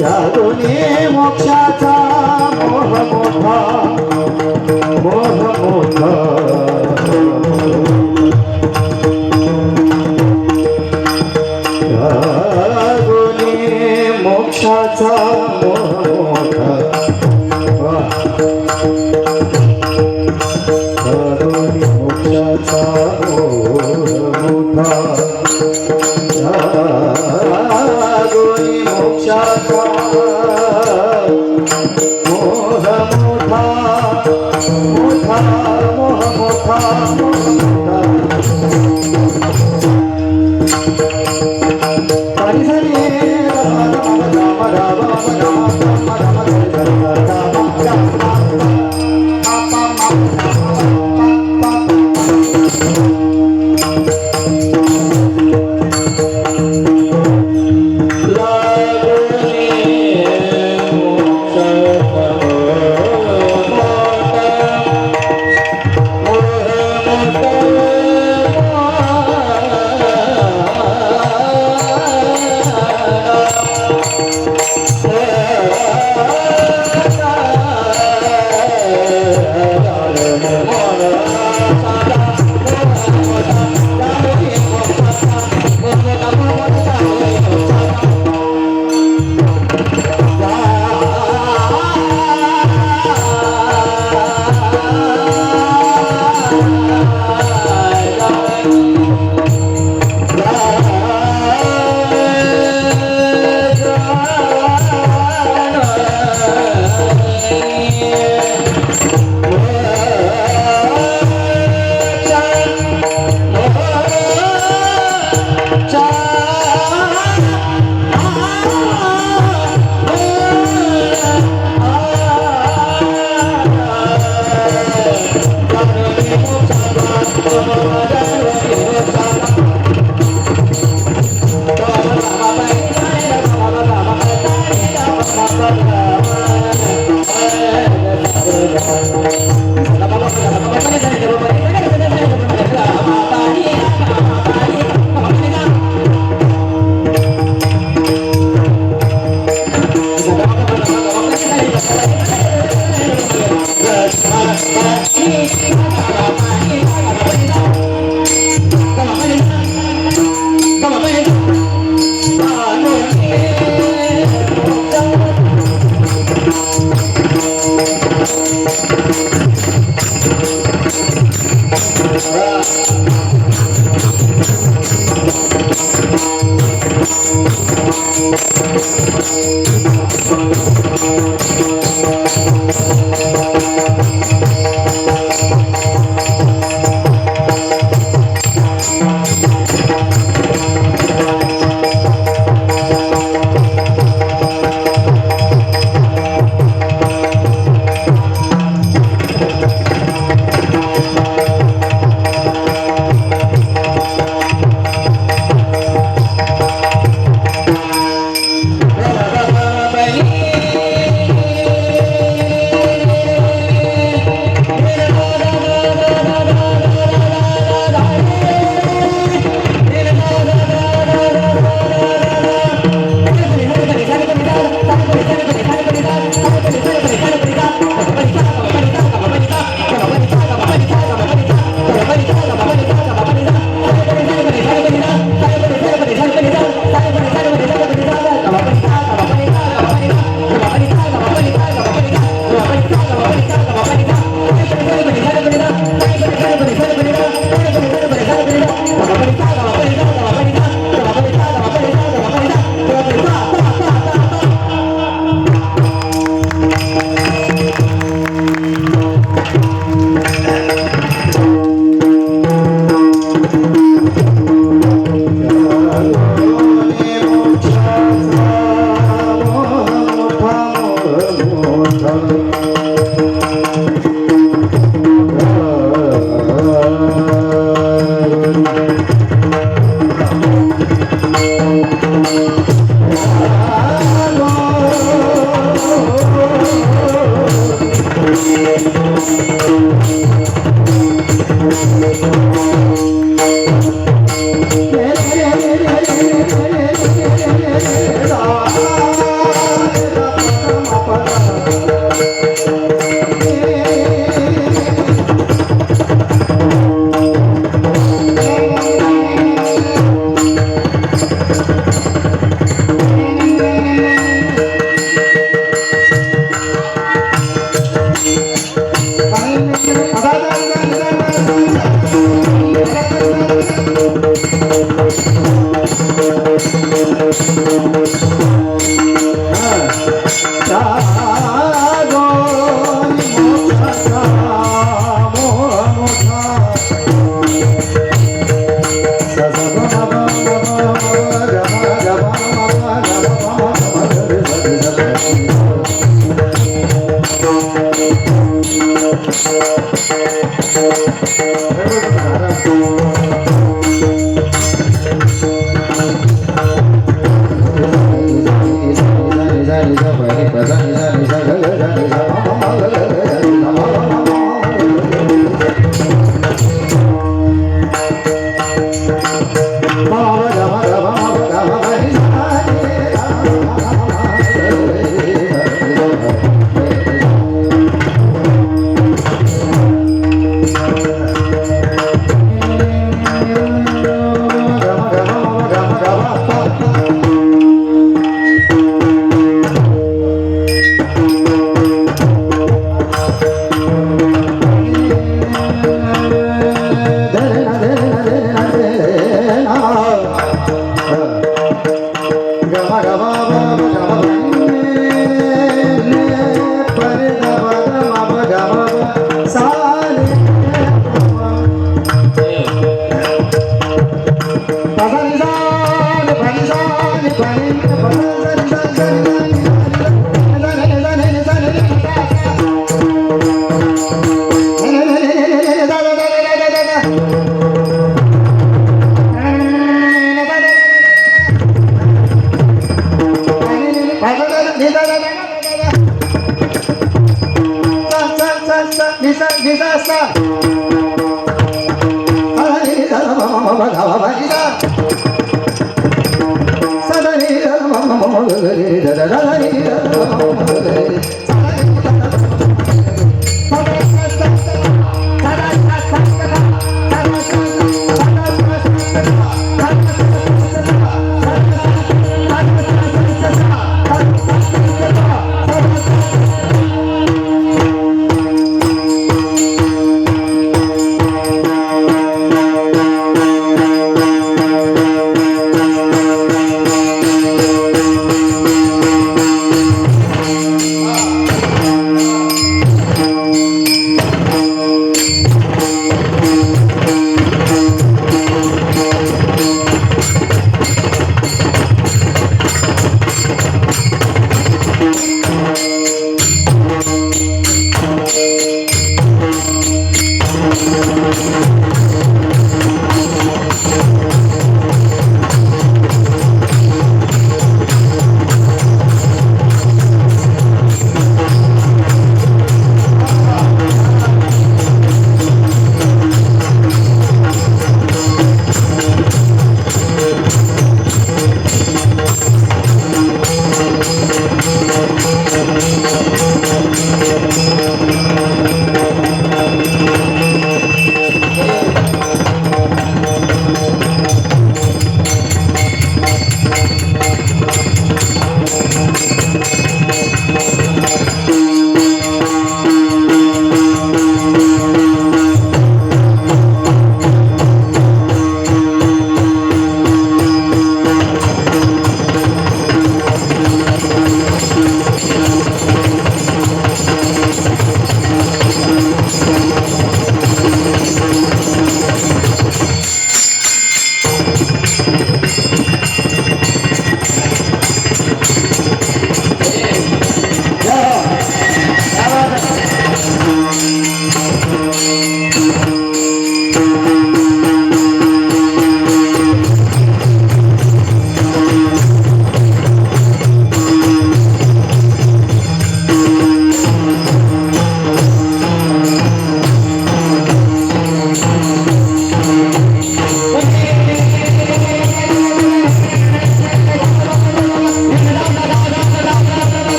या दोन्ही मोक्षाचा मोह मोठा मोह मोठा या दोन्ही मोक्षाचा मोह मोठा या दोन्ही मोक्षाचा मोह मोठा दोन्ही मोक्षाचा मोह मोठा मोठा मोह मोठा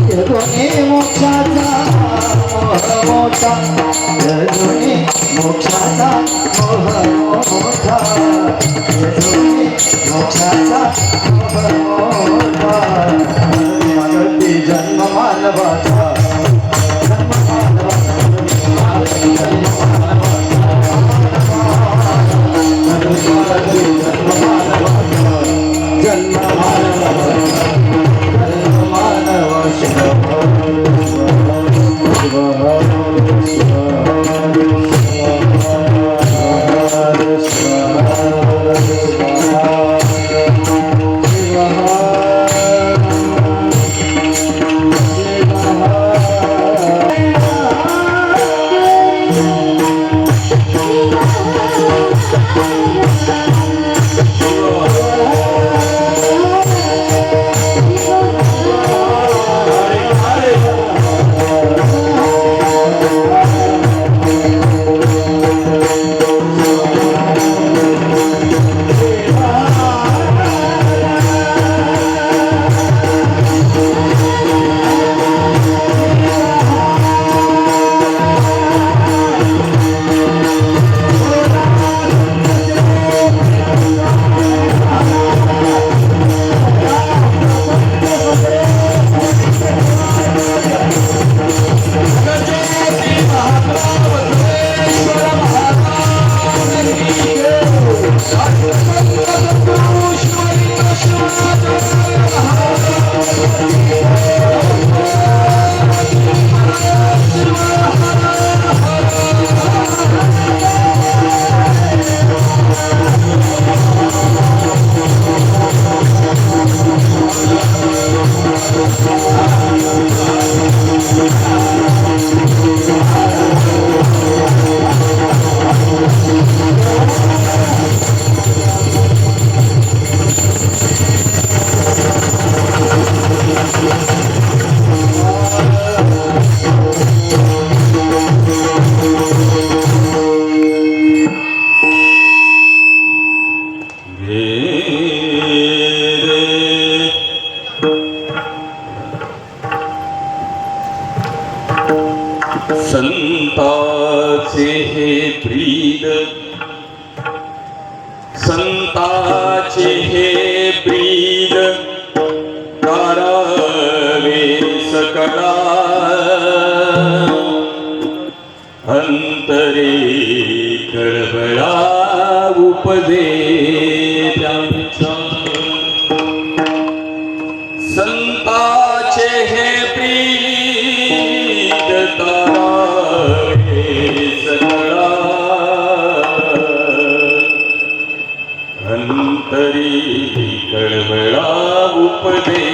यदुनी मोक्षाचा मोह मोठा यदुनी मोक्षाचा मोह मोठा यदुनी मोक्षाचा मोह मोठा मागती जन्म मानवाचा जन्म संताचे हे ब्रीद संताचे हे ब्रीद करावे सकळा अंतरे कळबळा उपदे त्यांचा संताचे हे ब्रीद करावे सकळा अंतरी कळबळा उपदे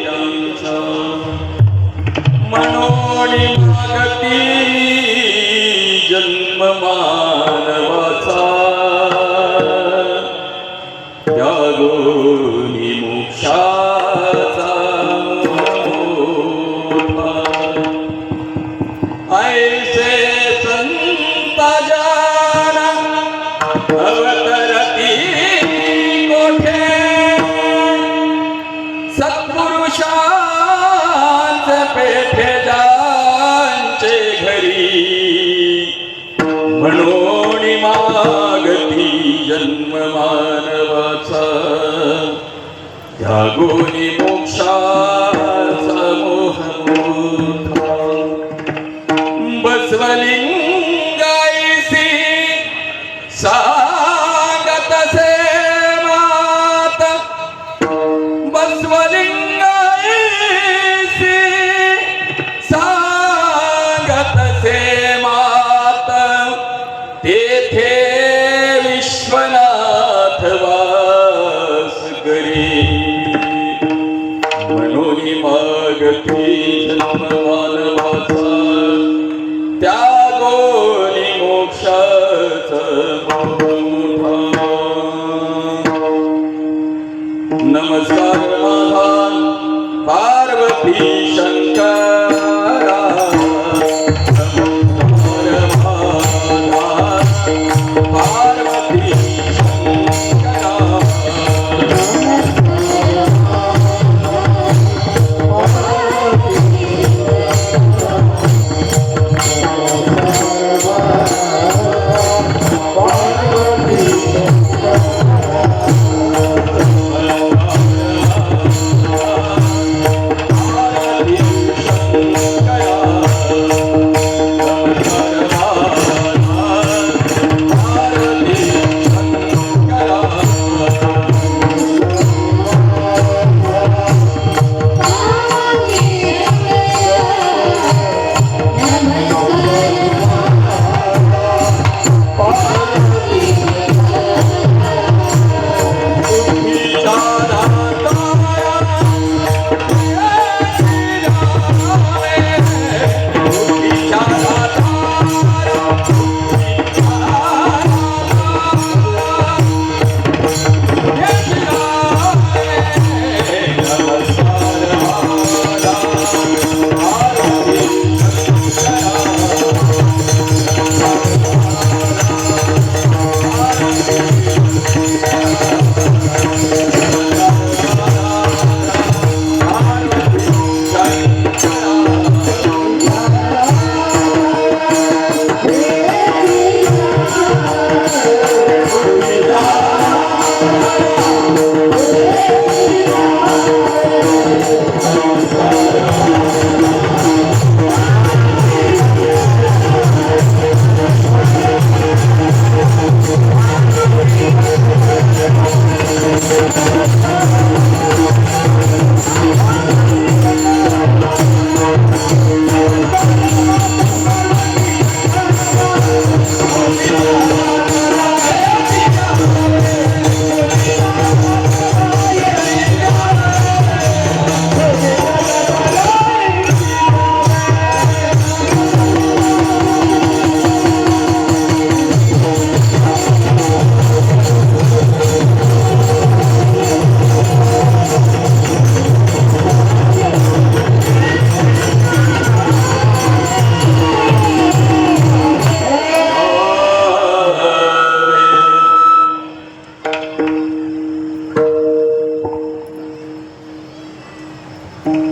त्यांचा मनोनी मागती जन्म मानवाचा त्यागोनी मोक्षाचा मोठा ऐसे संत जाना अवतरती कोठे सत्पुरुषांच पेठे जांचे घरी म्हणून मागती जन्म मानवाचा त्यागोनी मोक्षाचा मोह मोठा बसवलिंगाईसी सांगत से मात बसवलिंगाईसी सांगत से मात तेथे विश्वनाथ वास करी म्हणून मागती जन्म मानवाचा त्यागोनी मोक्षाचा मोठा नमस्कार माझा पार्वती शंकरा पार्वती शंकरा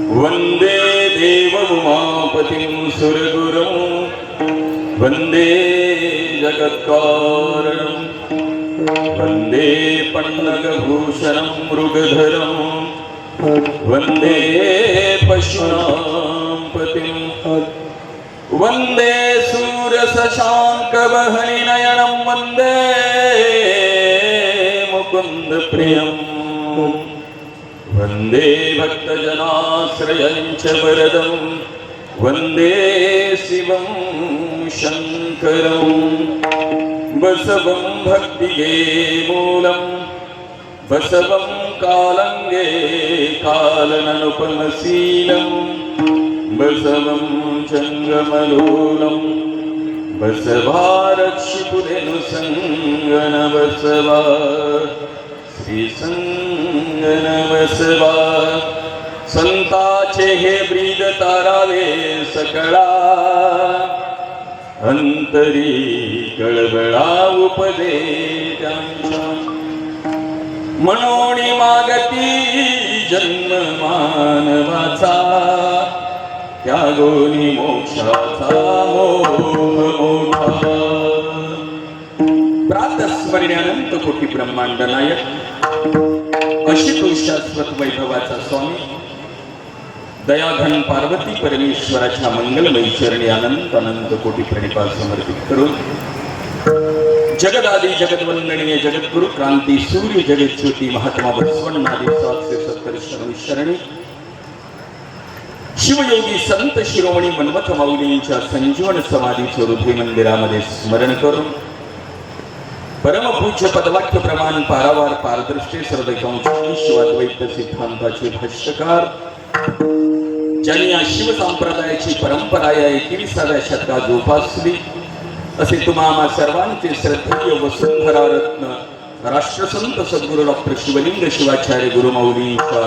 वंदे देवउमापतिं सुरगुरुं वंदे जगत्कारणं वंदे पन्नगभूषणं मृगधरं वंदे पशूनां पतिं वंदे सूर्यशशाङ्कवहनिनयनं वंदे मुकुन्दप्रियं वंदे भक्तजनाश्रयं च वरदं वंदे शिवं शङ्करं बसवं भक्तिगे मूलं बसवं कालङ्गे कालननुपमशीलं बसवं जङ्गमलोलं बसवारक्षिपुरेनुसङ्गन बसवा श्रीसंगन बसवा संताचे हे ब्रीद तारावे सकळा अंतरी कळबळा उपदेशांचा मनोणी मागती जन्म मानवाचा त्यागोनी मोक्षाचा मोह मोठा प्रातस्मरण्यानंत कोटी ब्रह्मांड नायक अशितोष शाश्वत वैभवाचा स्वामी दयाघन पार्वती परमेश्वराच्या मंगलमयी चरणी अनंत अनंत कोटी प्रणिपात समर्पित करून जगदादी जगद्वंदनीय जगद्गुरु क्रांती सूर्य जगज्योती महात्मा बसवण्णादी 770 शरणी शिवयोगी संत शिरोमणी मन्मथ माऊलींच्या संजीवन समाधीचे हृदय मंदिरामध्ये स्मरण करून परमपूज्य पदवाक्य प्रमाण पारावार पारदृष्टी सर्वैकांश सिद्धांताचे भाष्यकार ज्यांनी या शिव संप्रदायाची परंपरा या 21व्या शतकात जोपासली असे तुम्हा सर्वांचे श्रद्धेय वसुंधरा रत्न राष्ट्रसंत सद्गुरू डॉक्टर शिवलिंग शिवाचार्य गुरुमाऊलींच्या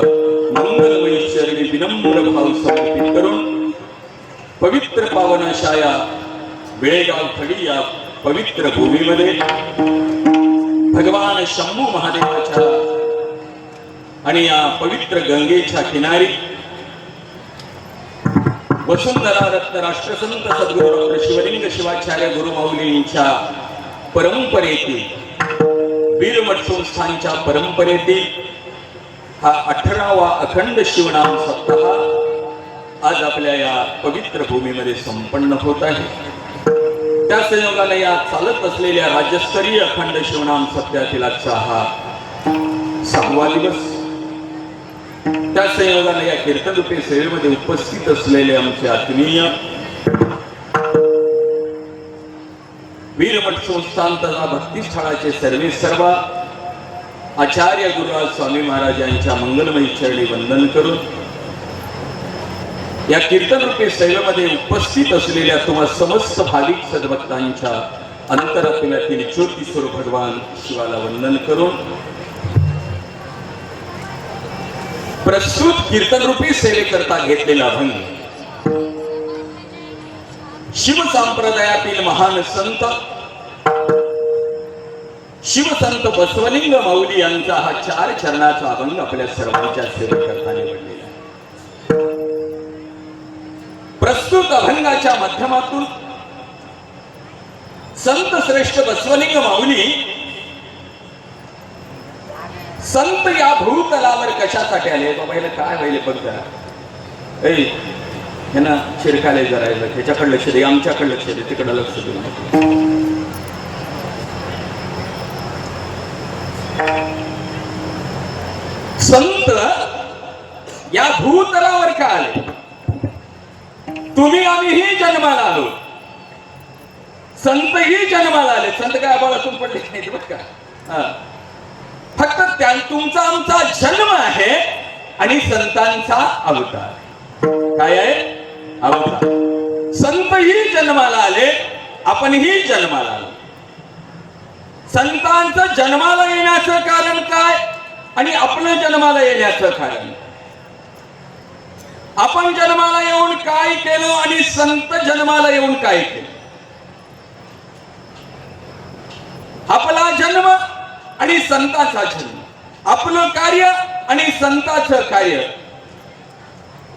मंगलमयी चरणी विनम्र भाव समर्पित करून पवित्र पावन अशा या बेळगाव खडी या पवित्र भूमीमध्ये भगवान शंभू महादेवाच्या आणि या पवित्र गंगेच्या किनारी वसुंधरा रत्न राष्ट्रसंत सद्गुरू डॉक्टर शिवलिंग शिवाचार्य गुरुमाऊलींच्या परंपरेतील वीरमठ संस्थांच्या परंपरेतील हा 18वा अखंड शिवनाम सप्ताह आज आपल्या या पवित्र भूमीमध्ये संपन्न होत आहे। त्या संयोगाने या चालत असलेल्या राज्यस्तरीय अखंड शिवनाम सप्ताहातील आजचा हा 6वा दिवस। त्या संयोगाने या कीर्तनरूपी सेवेमध्ये उपस्थित असलेले आमचे आत्मीय वीरमठ संस्थान तथा भक्तिस्थळाचे सर्व आचार्य गुरुराज स्वामी महाराज यांच्या मंगलमयी चरणी वंदन करून या कीर्तनरूपी सेवेमध्ये उपस्थित असलेल्या तुम्हा समस्त भाविक सद्भक्तांच्या अंतरातील ज्योती स्वरूप भगवान शिवाला वंदन करून प्रस्तुत कीर्तनरूपी सेवेकरता घेतलेला अभंग शिव संप्रदायातील महान संत शिवसंत बसवलिंग माऊली यांचा हा 4 चरणाचा अभंग आपल्या सर्वांच्या सेवेकरता निवडलेला आहे। प्रस्तुत अभंगाच्या माध्यमातून संत श्रेष्ठ बसवलिंग माऊली संत या भूतलावर कशासाठी आले बाबाईला काय व्हायले बघ जरा ह्यांना शिरकाले जरायला ह्याच्याकडे लक्ष दे आमच्याकडे लक्ष दे तिकडे लक्ष दे संत या भूतलावर का आले तुम्ही आम्हीही जन्माला आलो संतही जन्माला आले संत काय आबाळातून पडले नाही बघ का फक्त तुमचा आमचा जन्म आहे आणि संतांचा अवतार काय आहे अवतार संतही जन्माला आले आपणही जन्माला आलो संतांचं जन्माला येण्याचं कारण काय आणि आपलं जन्माला येण्याचं कारण आपण जन्माला येऊन काय केलं आणि संत जन्माला येऊन काय केलं आपला जन्म आणि संताचा जन्म आपलं कार्य आणि संताचं कार्य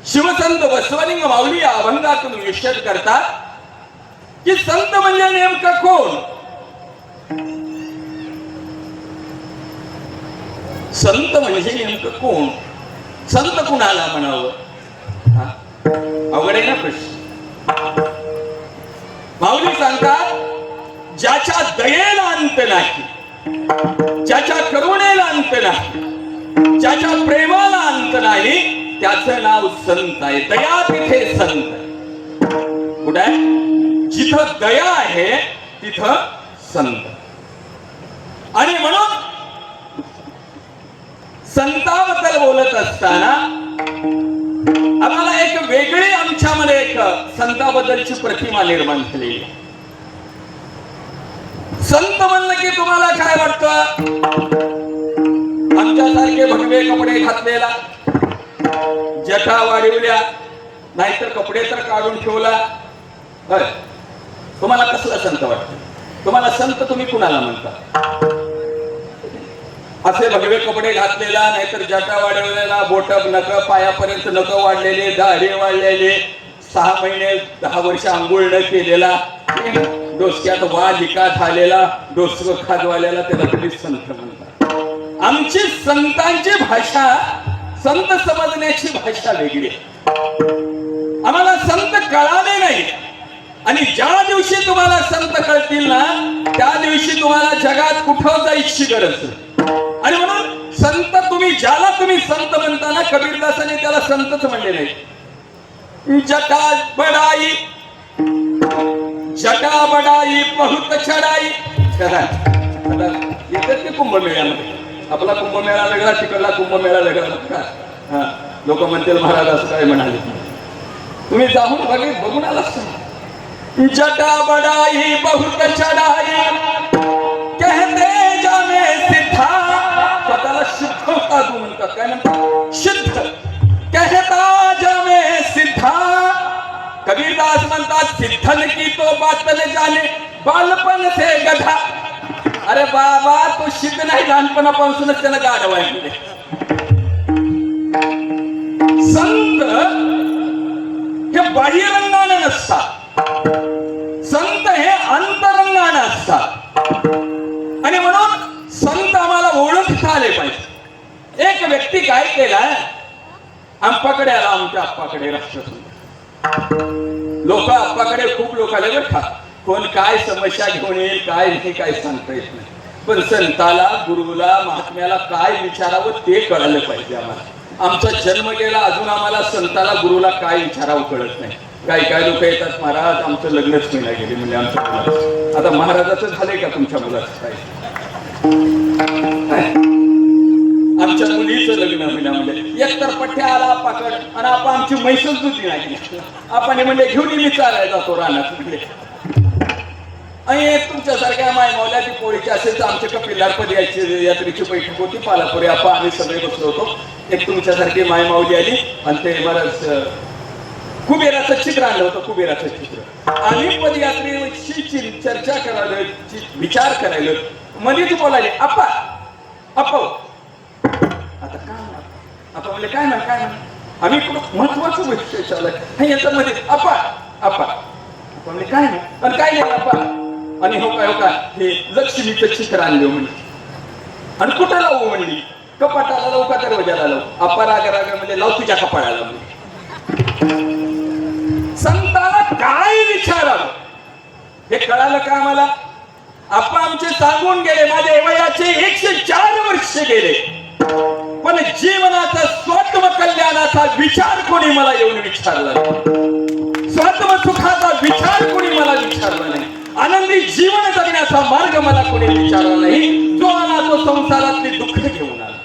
शिवसंत बसवलिंग माऊली या अभंगातून निश्चित करतात की संत म्हणजे नेमकं कोण. संत म्हणजे नेमकं कोण, संत कुणाला म्हणावं, अवघड आहे ना प्रश्न. माऊली सांगतात ज्याच्या दयेला अंत नाही, ज्याच्या करुणेला अंत नाही, ज्याच्या प्रेमाला अंत नाही, त्याचं नाव संत आहे. दया तिथे संत आहे. कुठे आहे? जिथं दया आहे तिथं संत. आणि म्हणून संताबद्दल बोलत असताना आम्हाला एक वेगळी आमच्यामध्ये एक संताबद्दलची प्रतिमा निर्माण झालेली. संत म्हणलं की तुम्हाला काय वाटतं? आमच्यासारखे भगवे कपडे घातलेला, जटा वाढवल्या, नाहीतर कपडे तर काढून ठेवला, तुम्हाला कसला संत वाटतं? तुम्हाला संत तुम्ही कुणाला म्हणता? असे भगवे कपडे घातलेला, नाहीतर जटा वाढवलेला, बोट नख पायापर्यंत नख वाढलेले, दाढी वाढलेले, 6 महिने 10 वर्ष आंघोळ न केलेला, डोसक्यात लिका झालेला, डोसकं खाजवाल्याला त्याला तुम्ही संत म्हणतात. आमची संतांची भाषा, संत समजण्याची भाषा वेगळी आहे. आम्हाला संत कळाले नाही. आणि ज्या दिवशी तुम्हाला संत कळतील ना, त्या दिवशी तुम्हाला जगात कुठं जायची गरज नाही. आणि म्हणून संत तुम्ही ज्याला तुम्ही संत म्हणताना, कबीरदासाने त्याला संतच म्हणले नाही. जटा बडाई, जटा बडाई बहुत चढाई. येतात ते कुंभमेळ्यामध्ये. आपला कुंभमेळा वेगळा, तिकडला कुंभमेळा वेगळा. लोक म्हणतील महाराज असं काय म्हणाले. तुम्ही जाऊन बघून आला. जटा बडाई बहुत चढाई कहते जामे सिद्धा. स्वतःला शुद्ध साधू म्हणतात. काय म्हणतात? शुद्ध. कहता जामे सिद्धा. कबीरदास म्हणतात सिद्धन की तो बात न जाने बालपण से गधा. अरे बाबा, तो सिद्ध नाही, लहानपणापासूनच त्याला गाढव आहे. संत हे बाह्यरंगाने नसतात, संत हे अंतरंगाने असतात. आणि म्हणून संत आम्हाला ओळखता आले पाहिजे. एक व्यक्ती काय केला, आप्पाकडे आला, आमच्या आप्पाकडे राष्ट्रसंत. लोक आप्पाकडे खूप लोक आले बरं का. कोण काय समस्या घेऊन येईल काय नाही काय सांगता येत नाही. पण संताला, गुरुला, महात्म्याला काय विचारावं ते कळलं पाहिजे आम्हाला. आमचा जन्म गेला, अजून आम्हाला संताला, गुरुला काय विचारावं कळत नाही. काही लोक येतात, महाराज आमचं लग्नच महिना गेले म्हणजे आमच्या मुलाचं. आता महाराजाचं झालंय का तुमच्या मुलाचं? काय आमच्या मुलीचं लग्न महिना म्हणजे एकतर पठ्ठ्या आला आपाकड, आणि आपण आमची म्हैसच दुधी नाही. आपण म्हणजे घेऊन मी चालायला जातो रानात म्हणजे. आणि तुमच्यासारख्या माय मावल्या ती पोळीची असेल तर आमच्या कपिलारपद यायची यात्रेची बैठक होती पालापुरी. आपण आम्ही सगळे बसलो होतो. एक तुमच्यासारखी माय मावली आली आणि ते महाराज कुबेराचं चित्र आणलं होतं. कुबेराचं चित्र आम्ही पदयात्रेची चर्चा करायला, विचार करायला, मध्येच बोलायले आप्पा आप्पा. आता काय आपण म्हणले काय म्हण काय म्हण. आम्ही महत्वाचं विषय चालय याच्यामध्ये आप्पा आप्पा. आपण म्हणले काय म्हण. पण काय नाही आप्पा. आणि हो का हे लक्ष्मीचं चित्र आणले म्हणजे. आणि कुठं लावू म्हणली. कपाटाला लावू का दरवाजाला लावू. आप्पा रागा म्हणजे लाव तुझ्या कपाळाला म्हणजे. संताला काय विचारावं हे कळालं का आम्हाला. आपण आमचे सांगून गेले, माझ्या वयाचे 104 वर्ष गेले, पण जीवनाचा स्वात्म कल्याणाचा विचार कोणी मला येऊन विचारला नाही. स्वात्म सुखाचा विचार कोणी मला विचारला नाही. आनंदी जीवन जगण्याचा मार्ग मला कोणी विचारला नाही. जो आला तो संसारातली दुःख घेऊन आला.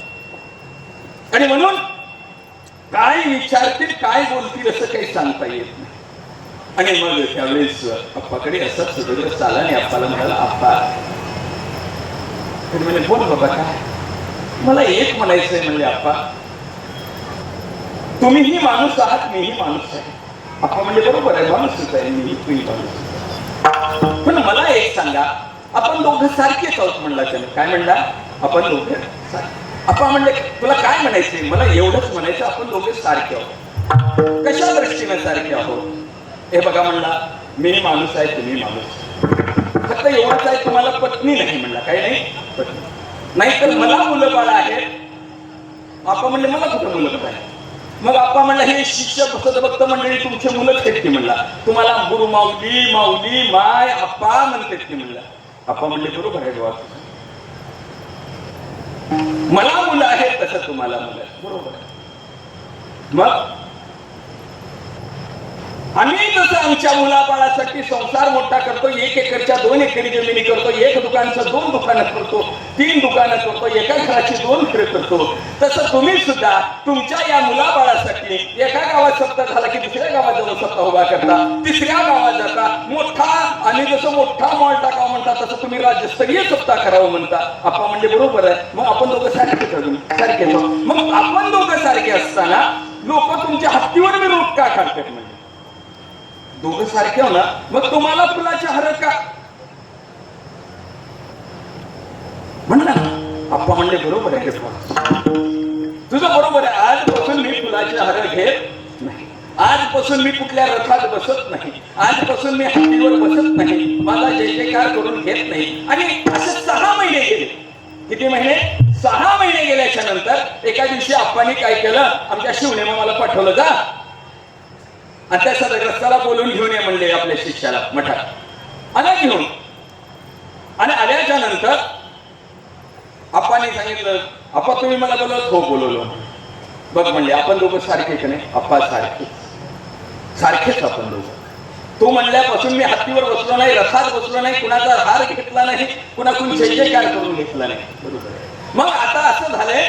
आणि म्हणून काय विचारतील काय बोलतील असं काही सांगता येत नाही. आणि मग त्यावेळेस आप्पाकडे असं सगळं चाला आणि आप्पाला म्हणाला आप्पा म्हणजे बोल बाबा काय. मला एक म्हणायचंय म्हणजे आप्पा, तुम्हीही माणूस आहात मीही माणूस आहे. आप्पा म्हणजे बरोबर आहे, माणूसच आहे मी, तुम्ही माणूस. पण मला एक सांगा, आपण दोघं सारखेच आहोत म्हणला त्याने. काय म्हणला? आपण दोघं सारखे. आपण म्हणले तुला काय म्हणायचंय? मला एवढंच म्हणायचं, आपण दोघे सारखे आहोत. कशा दृष्टीने सारखे आहोत? हे बघा म्हणला, मी माणूस आहे, तुम्ही माणूस, फक्त एवढंच आहे, तुम्हाला पत्नी नाही म्हणला. काही नाही पत्नी नाही, तर मला मुलं बाळ आहेत. आपण म्हणले मला कुठं मुलं बाळ आहे? मग आपण म्हणलं हे शिक्षक सदभक्त मंडळी तुमचे मुलंच आहेत की म्हणला, तुम्हाला गुरु माऊली माऊली माय आप्पा म्हणतात की म्हणला. आपण म्हणले बरोबर आहे बाबा, मला मुलं आहेत तसं तुम्हाला मुलं आहेत, बरोबर आहे. मग आम्ही जसं आमच्या मुलाबाळासाठी संसार मोठा करतो, 1 एकरच्या 2 एकरी जमिनी करतो, 1 दुकानचं 2 दुकानं करतो, 3 दुकानं करतो, एका घराची 2 घरे करतो, तसं तुम्ही सुद्धा तुमच्या या मुलाबाळासाठी एका गावात सप्ताह झाला की दुसऱ्या गावात जाऊन सप्ताह उभा करता, तिसऱ्या गावात जाता मोठा, आणि जसं मोठा मॉल टाकावा म्हणता तसं तुम्ही राज्यस्तरीय सप्ताह करावं म्हणता. आपण म्हणजे बरोबर आहे. मग आपण दोघं सारखेच अजून सारखेच. मग आपण दोघं सारखे असताना लोक तुमच्या हत्तीवर मी रोट का काढतात? म्हणजे दोघं सारखे हो ना, मग तुम्हाला फुलाचे हार का म्हणला? आप्पा म्हणले बरोबर आहे, तुझं बरोबर आहे. आजपासून मी फुलाचे हार घेत नाही, आजपासून मी कुठल्या रथात बसत नाही, आजपासून मी हत्तीवर बसत नाही, माझा जय जयकार करून घेत नाही. आणि असे 6 महिने गेले. किती महिने? 6 महिने गेल्याच्या नंतर एका दिवशी आप्पांनी काय केलं, आमच्या शिवणे मामाला पाठवलं, जा आणि त्या सदग्रस्ताला बोलून घेऊन ये म्हणले आपल्या शिष्याला मठात. आला घेऊन, आणि आल्याच्या नंतर आप्पांनी सांगितलं, आप्पा तुम्ही मला बोलवत? हो बोलवलं. बघ म्हणले आपण दोघं सारखे की नाही? आप्पा सारखे, सारखेच आपण दोघं. तो म्हणल्यापासून मी हत्तीवर बसलो नाही, रथात बसलो नाही, कुणाचा हार घेतला नाही, कुणाकडून जय जयकार करून घेतला नाही, बरोबर आहे. मग आता असं झालंय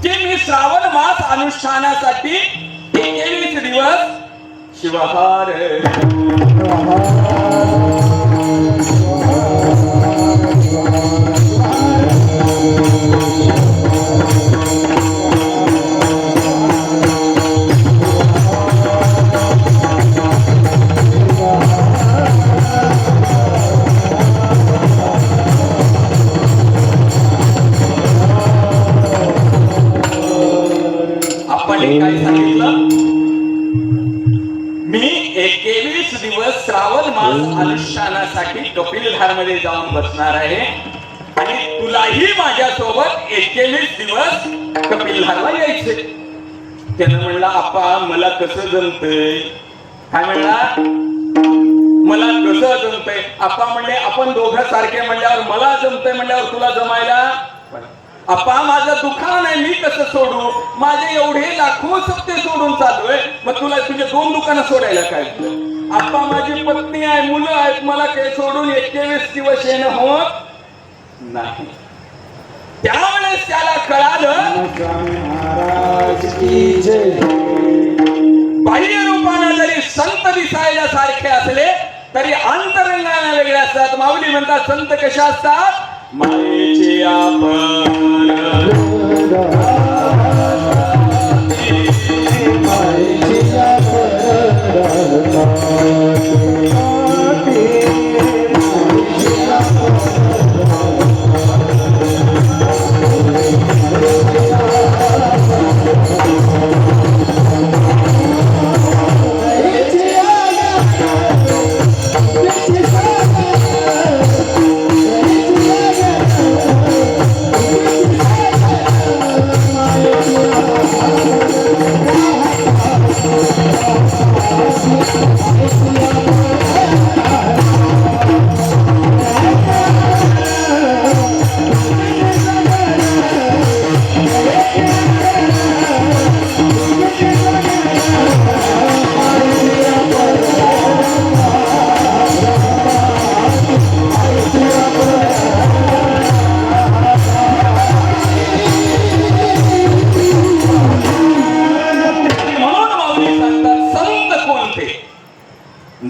की मी श्रावण मास अनुष्ठानासाठी 21 दिवस शिवहार आपण काय सांगितलं? मी 21 दिवस श्रावण मास अनुष्ठानासाठी कपिलधार मध्ये जाऊन बसणार आहे, आणि तुलाही माझ्यासोबत 21 दिवस कपिलधारला यायचे. त्यानं म्हणला, आप्पा मला कसं जमतंय? काय म्हणला? मला कसं जमतंय? आप्पा म्हणले आपण दोघं सारखे म्हणल्यावर मला जमतंय, म्हणल्यावर तुला जमायला? आप्पा माझं दुकान आहे, मी कसं सोडू? माझे एवढे लाखो सप्ते सोडून चालू आहे, मग तुला तुझे 2 दुकानं सोडायला काय? आप्पा माझी पत्नी आहे, मुलं आहेत, मला काही सोडून 21 दिवस येणं होत नाही. त्यावेळेस त्याला कळालं, बाह्य रूपाने जरी संत दिसायला सारखे असले तरी अंतरंगाने वेगळे असतात. माऊली म्हणतात संत कशा असतात? मायेची आपण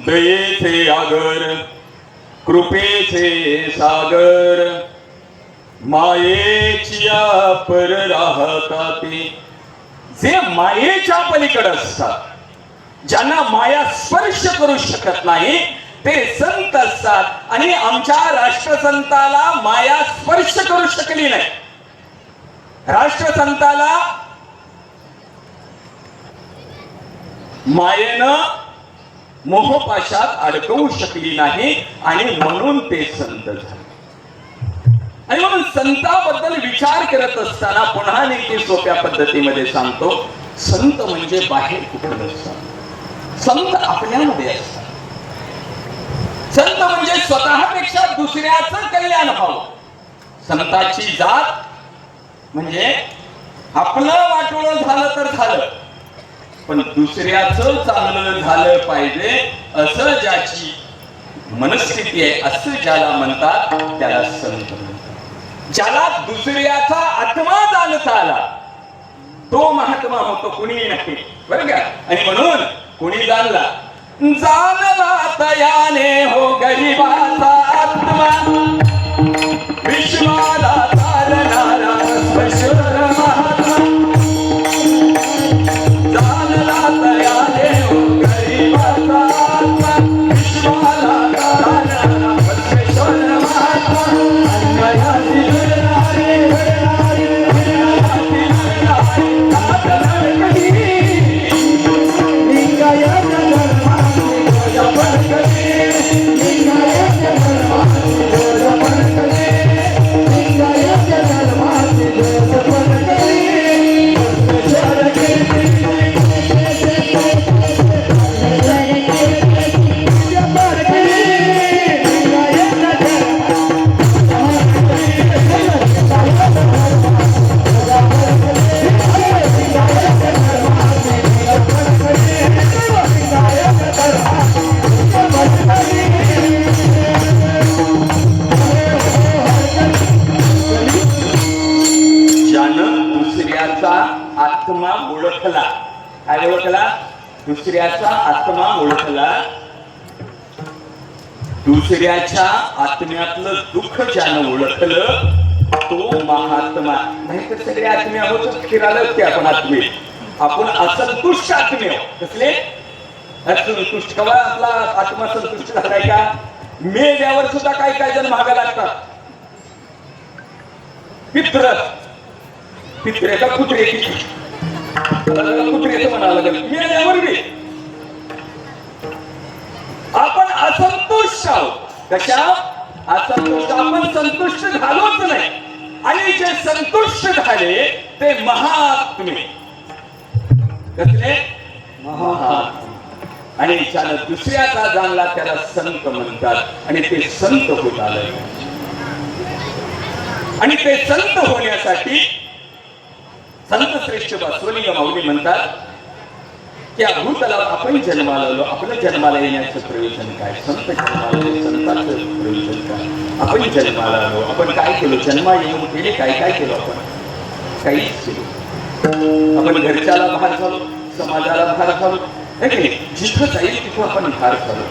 दयेचे आगर, कृपेचे सागर, मायेची पर राहतात. जे मायेच्या पलीकडे असतात, ज्यांना माया स्पर्श करू शकत नाही, ते संत असतात. आणि आमच्या राष्ट्रसंताला माया स्पर्श करू शकली नाही. राष्ट्रसंताला मायेनं मोहपाशात अडकवू शकली नाही आणि म्हणून ते संत झाले. आणि म्हणून संताबद्दल विचार करत असताना पुन्हा नेमकी सोप्या पद्धतीमध्ये सांगतो, संत म्हणजे बाहेर कुठे नसतात, संत आपल्यामध्ये असतात. संत म्हणजे स्वतःपेक्षा दुसऱ्याचं कल्याण व्हावं. संताची जात म्हणजे आपलं वाटोळं झालं तर झालं, पण दुसऱ्याचं चांगलं झालं पाहिजे असं ज्याची मनस्थिती आहे, असं ज्याला म्हणतात त्याला संत म्हणतात. ज्याला दुसऱ्याचा आत्मा जाणता आला तो महात्मा होतो, कुणी नाही, बरं का. आणि म्हणून कुणी जाणला, जाणला तयाने हो गरीबाचा आत्मा, विश्वाला तारणारा ईश्वर महात्मा. जाणला तयाने हो गरीबाचा आत्मा, विश्वाला तारणारा ईश्वर महात्मा. अन्यायाची लढणारी, लढणारी, लढणारी, लढणारी, लढणारी, लिंगायत धर्माची जपण करी, लिंगायत धर्माची जपण करी, लिंगायत धर्माची जपण करी. ईश्वर कीर्ती जपण करी, लिंगायत ज्यानं दुसऱ्याचा आत्मा ओळखला, काय ओळखला? दुसऱ्याचा आत्मा ओळखला. दुसऱ्याच्या आत्म्यातलं दुःख ज्यानं ओळखलं तो महात्मा. नाही तर सगळे आत्मे आहोत, फिरायला की आपण आत्मे, आपण असंतुष्ट आत्मे आहोत. कसले असंतुष्ट? कवा आपला आत्मा संतुष्ट झालाय का? मेल्यावर सुद्धा काही काही जण मागे लागतात. पित्र पित्रे का कुत्रे, कुत्रेच म्हणावं लागेल. मेल्यावर बी आपण असंतुष्ट आहोत. कशा असंतुष्ट? आपण संतुष्ट झालोच नाही. आणि जे संतुष्ट झाले ते महात्मे. कसले? महात्मे. आणि ज्याला दुसऱ्याचा जाणला त्याला संत म्हणतात. आणि ते संत होत आले. आणि ते संत होण्यासाठी संत श्रेष्ठ बसवलिंग माऊली म्हणतात की भूतला आपण जन्माला आलो, आपलं जन्माला येण्याचं प्रयोजन काय? संत जन्माला आले, संतांचं प्रयोजन काय? आपण जन्माला आलो, आपण काय केलं? जन्मा येऊन केले काय? काय केलं आपण? काहीच केलं. आपण घरच्याला भार झालो, समाजाला भार झालो, जिथं जाईल तिथं आपण भार झालो.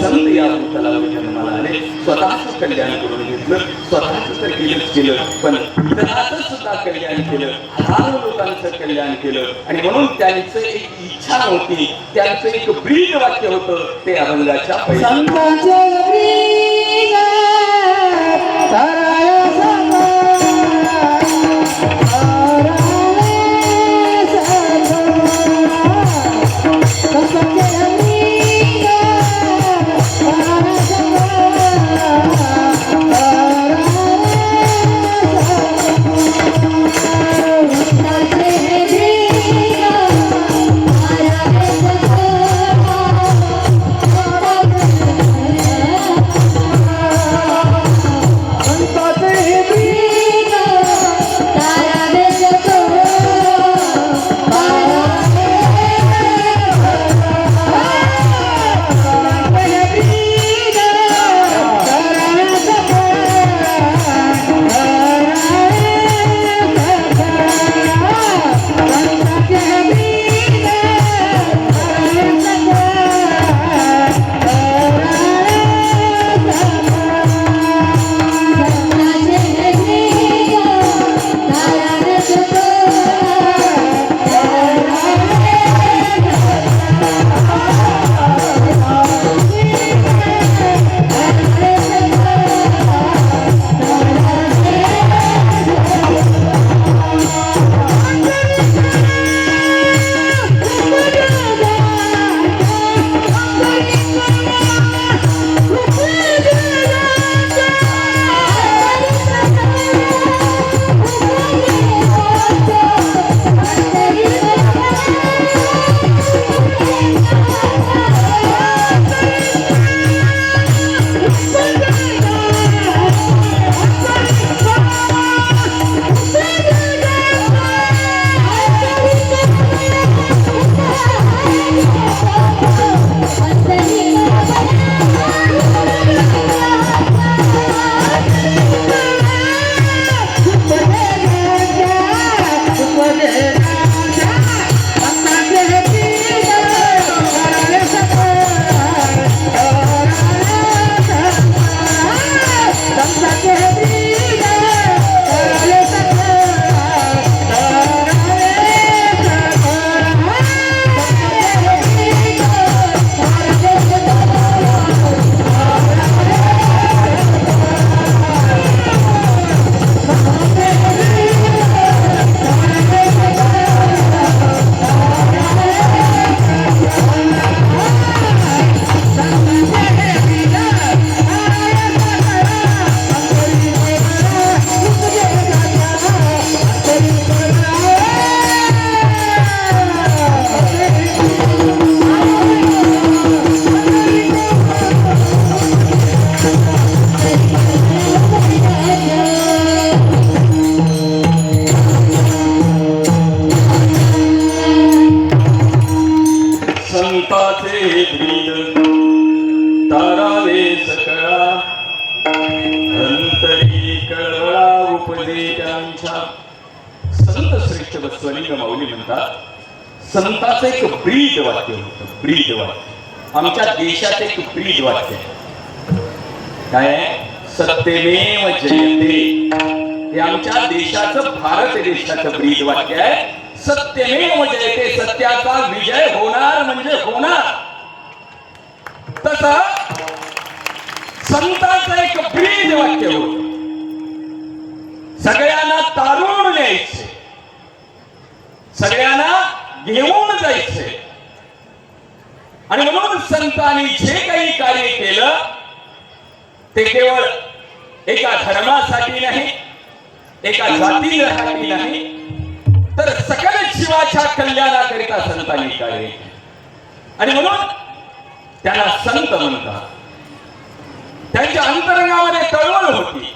संत या भूतला जन्माला आले, स्वतःच कल्याण करून घेतलं. स्वतःच तर केलंच केलं, पण इतरांचं सुद्धा कल्याण केलं, हजारो लोकांचं कल्याण केलं. आणि म्हणून त्यांचं एक इच्छा होती, त्यांचं एक ब्रीद वाक्य होतं, ते अभंगाच्या संत संताचे ब्रीद तारावे सकळा अंतरी कळवळा उपदे त्यांच्या. संत श्रेष्ठ बसवलिंग माऊली म्हणतात संताचं एक ब्रीद वाक्य होतं. ब्रीद वाक्य आमच्या देशाचं एक ब्रीद वाक्य आहे. काय आहे? सत्यमेव जयते. हे आमच्या देशाचं भारत देशाचं ब्रीद वाक्य आहे. सत्यमेव जयते. सत्याचा विजय होणार म्हणजे होणार. तसं संतांचं एक ब्रीद वाक्य होत. सगळ्यांना तारून न्यायचे, सगळ्यांना घेऊन जायचे. आणि म्हणून संतांनी जे काही कार्य केलं ते केवळ एका धर्मासाठी नाही, एका जातीसाठी नाही, तर सकल जीवाच्या कल्याणाकरिता संतांनी कार्य केले. आणि म्हणून त्यांना संत म्हणतात. त्यांच्या अंतरंगामध्ये तळमळ होती.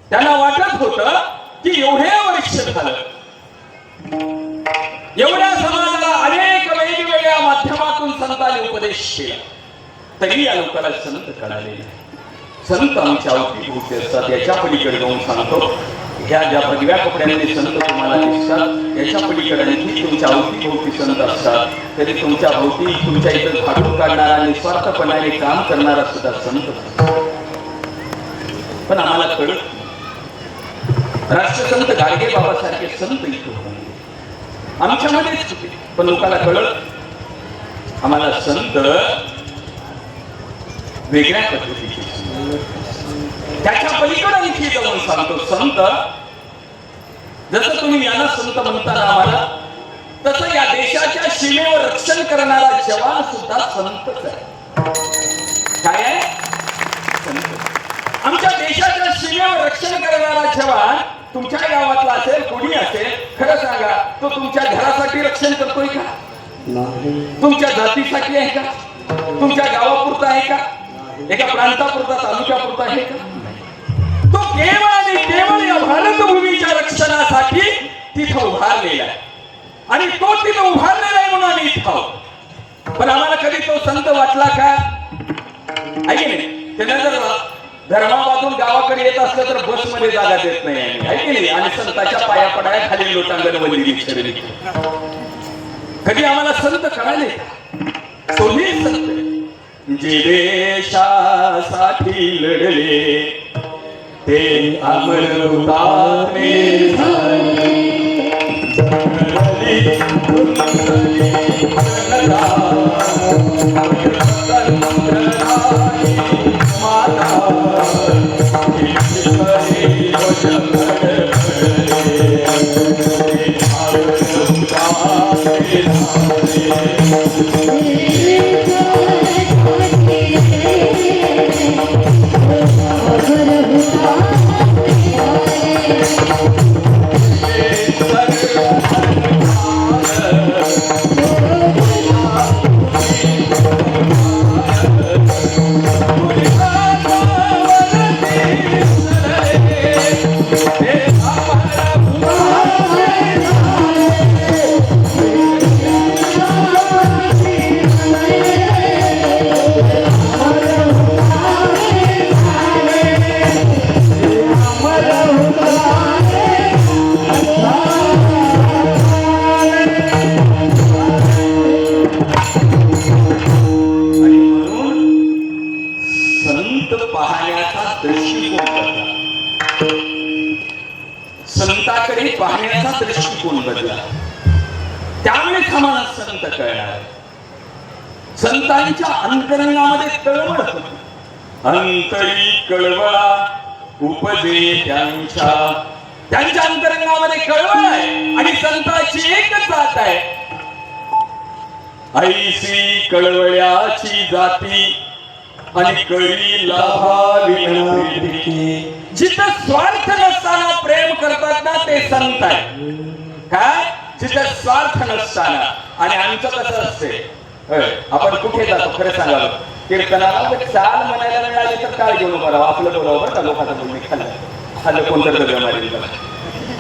त्यांना वाटत होतं की एवढे वर्ष झालं, एवढ्या समाजाला अनेक वेगवेगळ्या माध्यमातून संतांनी उपदेश केला, तरी या लोकांना संत कळाले नाही. संत आमच्या अवतीभोवती असतात. याच्या पलीकडे जाऊन सांगतो, ह्या ज्या भगव्या कपड्यांमध्ये संत तुम्हाला दिसतात, याच्या पलीकडे आणखी तुमच्या अवतीभोवती संत असतात. तरी तुमच्या भोवती तुमच्या इथं झाडून काढणारा, निस्वार्थपणाने काम करणारा सुद्धा संत. पण आम्हाला कळत राष्ट्रसंत गाडगे बाबासारखे संत इथं होते, आमच्यामध्येच होते. पण लोकांना कळत आम्हाला संत वेगळ्या पद्धतीचे. त्याच्या पलीकडे आणखी जाऊन सांगतो, संत जसं तुम्ही यांना संत म्हणता आम्हाला, तसं या देशाच्या सीमेवर रक्षण करणारा जवान सुद्धा संतच आहे. काय आहे? संत. आमच्या देशाच्या सीमेवर रक्षण करणारा जवान तुमच्या गावातला असेल, कोणी असेल, खरं सांगा, तो तुमच्या घरासाठी रक्षण करतोय का? तुमच्या जातीसाठी आहे का? तुमच्या गावापुरता आहे का? एका प्रांतापुरता, तालुक्यापुरता आहे का? तो केवळ आणि केवळ या भारतभूमीच्या रक्षणासाठी तिथं उभारलेला आहे. आणि तो तिथं उभारलेला आहे म्हणून आम्ही इथं आहोत. पण आम्हाला कधी तो संत वाटला का? आहे की नाही? त्याने जर धर्माबादून गावाकडे येत असलं तर बसमध्ये जागा देत नाही आम्ही, आहे की नाही? आणि संताच्या पाया पडाया खाली लोटांगण वंदिली शरीर. कधी आम्हाला संत कळाले का? तुम्ही संत जे देशासाठी लढले ते अमर हुतात्मे झाले. संताकडे पाहण्याचा दृष्टिकोन बदला. त्यामुळे आम्हाला संत कळणार. संतांच्या अंतरंगामध्ये तळमळ होती. अंतरी कळवळा उपदे त्यांच्या. त्यांच्या अंतरंगामध्ये कळवळ आहे आणि संतांची एकच जात आहे. ऐसी कळवळ्याची जाती आणि कळी लाभावी. जिथं स्वार्थ नसताना प्रेम करतात ना ते संत आहे. काय? जिथं स्वार्थ नसताना. आणि आमचं कसं असते, आपण कुठे जातो खरं सांगावं, कीर्तनाला चाल म्हणायला मिळाली तर काय घेऊन बरं आपलं बरोबर का लोकांचं बोलणे खाल्लं खाल्लं कोणतं दगड मारेल.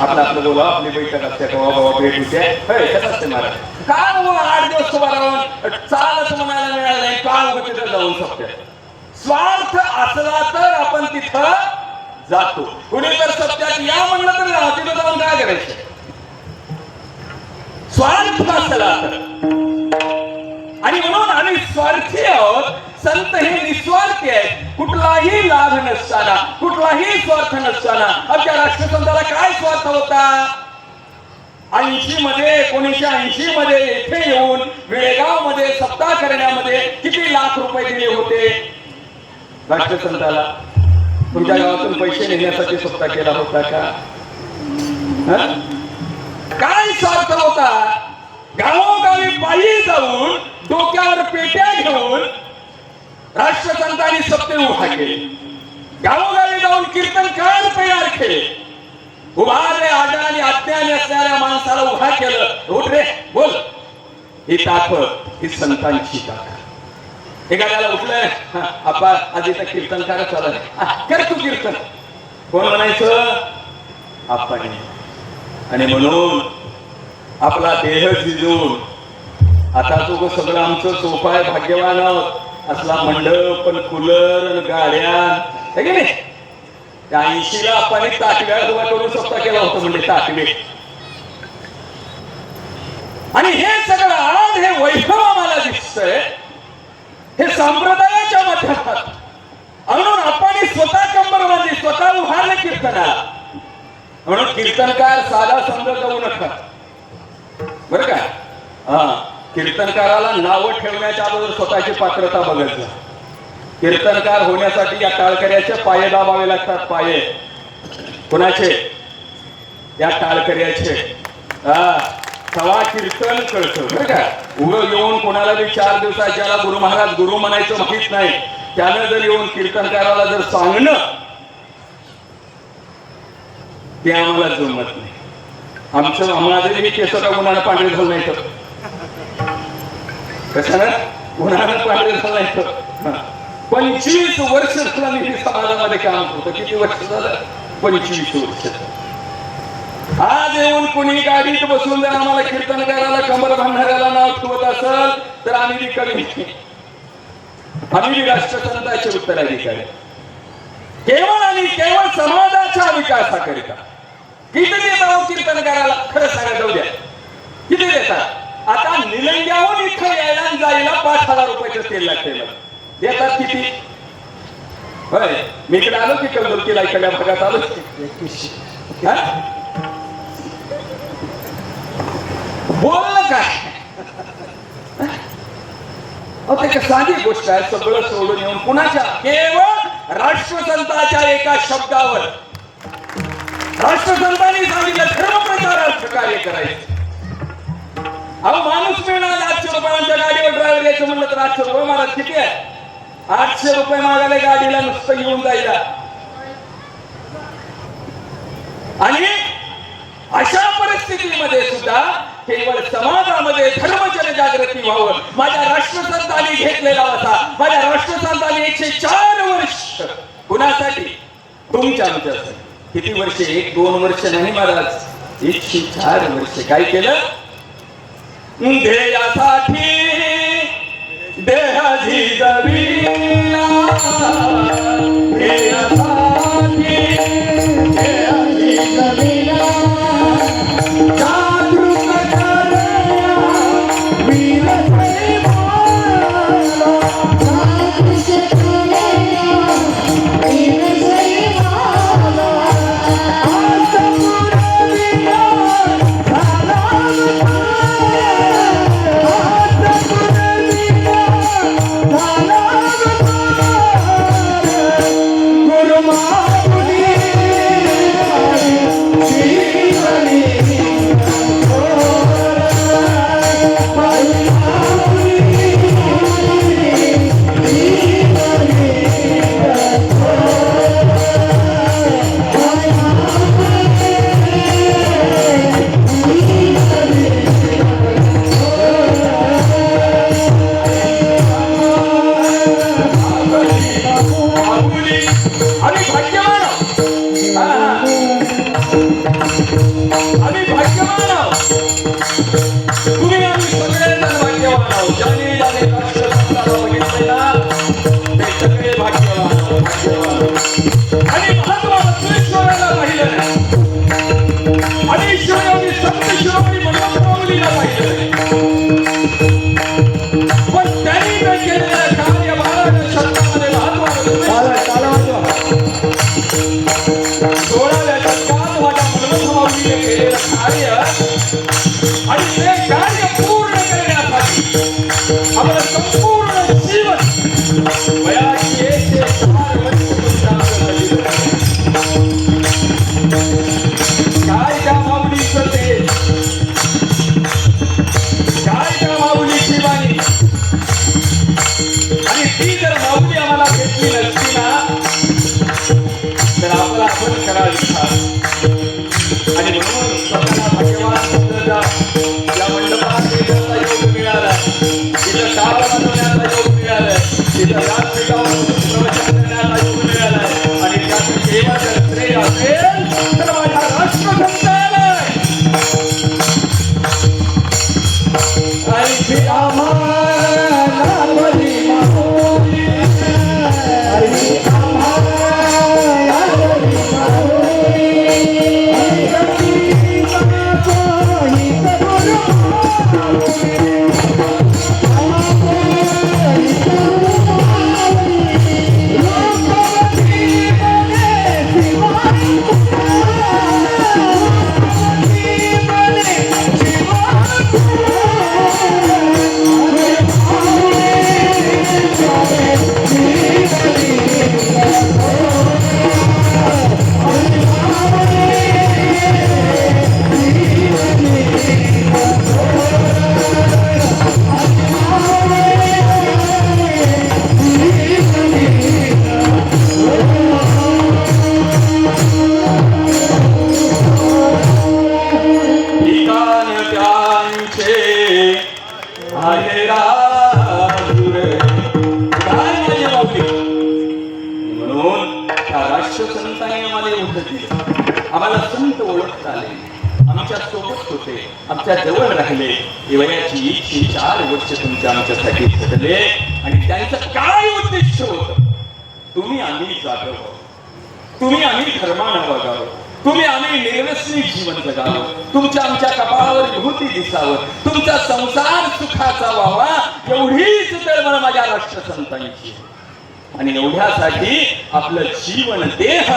आपलं आपलं बोला, आपली बैठक असते का बाबा भेट होते कसं असते महाराज. काय मग 8 दिवस उभा राहून चालच म्हणायला मिळालं नाही, काय उभं तिथं जाऊन शकते. स्वार्थ असला तर आपण तिथं जातो. कुणी तर सत्यात या म्हणलं तर तिथं जाऊन काय करायचं. स्वार्थ असला तर, आणि म्हणून आम्ही स्वार्थी आहोत. संत हे निस्वार्थी आहेत. कुठलाही लाभ नसताना, कुठलाही स्वार्थ नसताना. आमच्या राष्ट्रसंताला काय स्वार्थ होता. 80 मध्ये 1980 मध्ये येथे येऊन बेळगाव मध्ये सप्ताह करण्यामध्ये किती लाख रुपये दिले होते राष्ट्रसंताला. तुमच्या गावातून पैसे नेण्यासाठी सप्ताह केला होता का. काय स्वार्थ होता. गावोगावी पायी जाऊन डोक्यावर पेट्या घेऊन राष्ट्रसंतांनी सप्ते उभा केले. गावोगावी जाऊन कीर्तनकार तयार केले. उभारले आजारी अज्ञानी असणाऱ्या माणसाला उभा केलं. उठ रे बोल. ही ताकद, ही संतांची ताकद. एखाद्याला उठलंय आपा आज इथं कीर्तनकार चालत कर तू कीर्तन. कोण म्हणायचं. आपण. आणि म्हणून आपला देह झिजून आता तो सगळं आमचं सोपा आहे, भाग्यवान आहोत. असला मंडप पण कूलर आणि गाड्या आहे की नाही. त्या 80ला आपण ताटव्या उभा करून स्वतः केला होता म्हणजे ताटवे. आणि हे सगळं आज हे वैभव आम्हाला दिसतंय हे संप्रदायाच्या माध्यमात. म्हणून आपण स्वतः कंबर बांधली, स्वतः उभारले कीर्तनाला. म्हणून कीर्तनकार साधा समजा जाऊ नका बरं का. कीर्तनकाराला नाव ठेवण्याच्या अगोदर स्वतःची पात्रता बघत जा. कीर्तनकार होण्यासाठी या टाळकऱ्याचे पाये दाबावे लागतात. पाये कोणाचे. या टाळकऱ्याचे. सवा कीर्तन कळतं बरं का. उभं येऊन कोणाला बी 4 दिवसात ज्याला गुरु महाराज गुरु म्हणायचं माहित नाही त्यानं जर येऊन कीर्तनकाराला जर सांगणं ते आम्हाला जमत नाही. आमचं माझे केस का उन्हाळा पांढरे झालं नाही तर कशानं उन्हाळ्यात पांढरे झालं नाही तर. 25 वर्ष झालं मी समाजामध्ये काम करतो. किती वर्ष झालं. 25 वर्ष. आज येऊन कोणी गाडीत बसून जर आम्हाला कीर्तनकाराला कमर बांधणाऱ्याला नाव ठेवत असेल तर आम्ही बी कमी. आम्ही राष्ट्रसंतांचे उत्तराधिकारी. केवळ आणि केवळ समाजाच्या विकासाकरिता. किती देतात कीर्तनकाराला खरं सांगा जाऊ द्या. किती देतात. आता निलंग्याहून इथं यायला जायला 5,000 रुपयाचं तेल लागते. देतात किती. होय मी इकडे आलो की कलदुर्गीला इकडल्या भागात आलो. बोललं काय. ते साधी गोष्ट आहे. सगळं सोडून येऊन कुणाच्या केवळ राष्ट्रसंताच्या एका शब्दावर. राष्ट्रसंतांनी सांगितलं धर्मप्रचारार्थ कार्य करायचं. अहो माणूस मिळणार 800 रुपयांच्या गाडीवर ड्रायव्हर यायचं म्हणलं तर 800 रुपये महाराज किती आहे. 800 रुपये मागायला गाडीला नुसतं घेऊन जायला. आणि अशा परिस्थितीमध्ये सुद्धा केवळ समाजामध्ये धर्म जनजागृती व्हावं. माझ्या राष्ट्रसंतांनी घेतलेला होता. माझ्या राष्ट्रसंतांनी 104 वर्ष कुणासाठी. तुमच्या आमच्यासाठी. किती वर्ष. 1-2 वर्ष नाही महाराज. 104 वर्ष काय केलं. ध्येयासाठी देह झिजविला. ध्येयासाठी देह झिजविला. तुम्ही आम्ही सगळेजण भाग्यवान आहोत. ज्याने ज्याने राष्ट्रसंताला बघितले ना ते सगळे भाग्यवान आहोत, भाग्यवान आहोत. आणि महात्मा बसवेश्वराला पाहिलं आणि शिवयोगी संत शिरोमणी मनोहररावजीला पाहिलं. पण त्यांनी न केलेलं कार्य 12व्या शतकामध्ये महात्मा बसवेश्वर 16व्या शतकात माझ्या मनोहररावजीने केलेलं कार्य आणि ते कार्य पूर्ण करण्यासाठी आपलं संपूर्ण जीवन वयाची 104 वर्ष तुमच्याकडे दिलं. काय त्या माऊलीचं ते, काय त्या माऊलीची वाणी. आणि ती जर माऊली आम्हाला भेटली नसती ना तर आपला आपण करावी. आणि म्हणून स्वतःला भाग्यवान समजायचा. या मंडपात येण्याचा योग मिळाला, तिथं टाळ वाजवण्याचा योग मिळाला, तिथं व्यासपीठावर प्रवचन करण्याचा योग मिळाला. आणि त्याचं केवळ जर श्रेय असेल तर माझ्या राष्ट्रसंताला. ऐशी आम्हाला बली माऊली, ऐशी आम्हाला बली माऊली, ऐशी मनातही करुण माऊली, आम्हालाही करुण माऊली, लोकवती बने शिवाय ठिकाण त्यांचे आहे राजूर. काय माझी माऊली. म्हणून त्या राष्ट्रसंतांनी आम्हाला एवढं दिलं. आम्हाला संत ओळखता आले, आमच्या सोबत होते, आमच्या जवळ राहिले. वयाची 104 वर्ष तुमच्या आमच्यासाठी झटले. आणि त्यांचं काय उद्दिष्ट होतं. तुम्ही आम्ही जागावं, तुम्ही आम्ही धर्मानं बघावं, तुम्ही आम्ही निर्व्यसनी जीवन जगावं, तुमच्या आमच्या कपाळावर विभूती दिसावं, तुमचा संसार सुखाचा व्हावा, एवढीच तळमळ माझ्या राष्ट्रसंतांची. आणि एवढ्यासाठी आपलं जीवन देह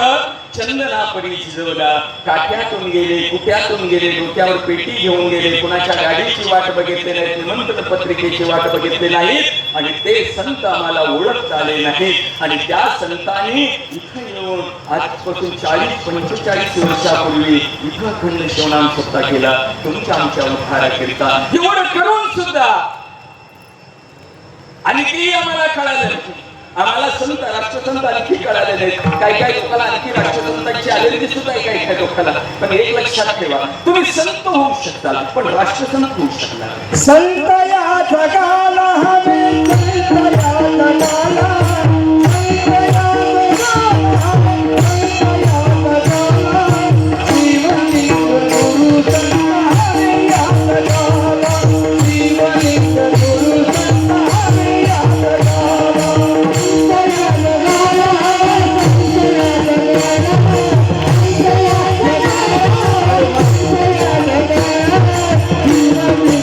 चंदनापरी झिजवला. काट्यातून गेले, कुट्यातून गेले, डोक्यावर पेटी घेऊन गेले, कुणाच्या गाडीची वाट बघितली नाही, निमंत्रण पत्रिकेची वाट बघितली नाहीत. आणि ते संत आम्हाला ओळखता आले नाहीत. आणि त्या संतांनी इथं येऊन आजपासून 40-45 वर्षापूर्वी इथं खंड शिवनाम सत्ता केला तुमच्या आमच्या उद्धाराकरिता. एवढं करून सुद्धा आणि ती आम्हाला कळालं नाही. आम्हाला संत राष्ट्रसंत आणखी कळाले नाहीत. काही काही लोकांना आणखी राष्ट्रसंतांची आलेली सुद्धा आहे काही काही लोकांना. पण एक लक्षात ठेवा, तुम्ही संत होऊ शकता पण राष्ट्रसंत होऊ शकता. संत या जगाला हवे, संत या जगाला, संत या जगाला हवे, संत या जगाला, जीवनी गुरु संत हवे या जगाला, जीवनी गुरु संत हवे या जगाला, संत या जगाला, संत या जगाला, संत या जगाला, संत या जगाला, जीवनी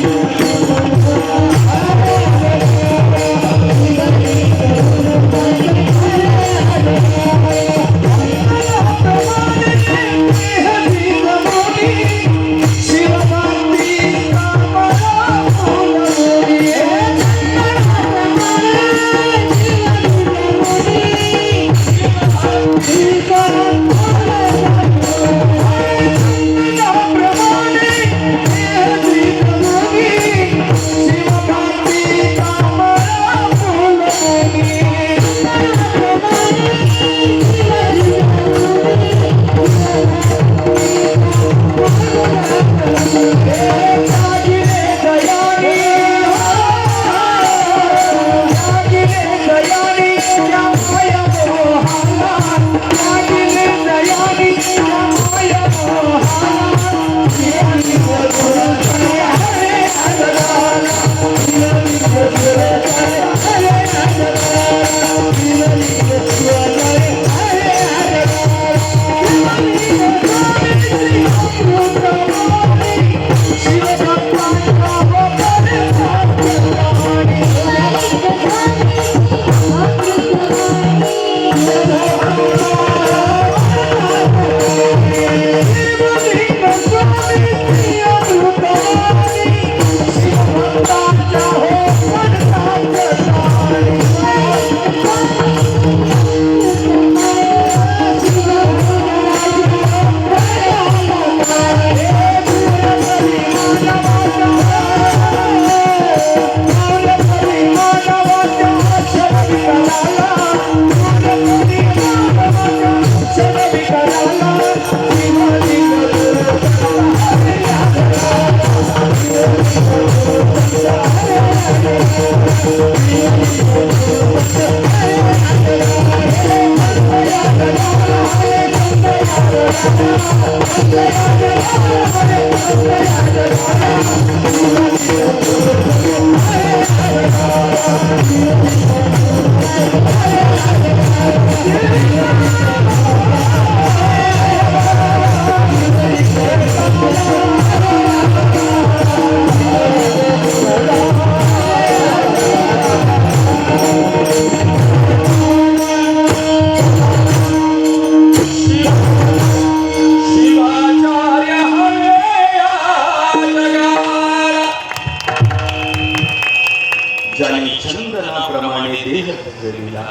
ज्याने चंदनाप्रमाणे देह धरलेला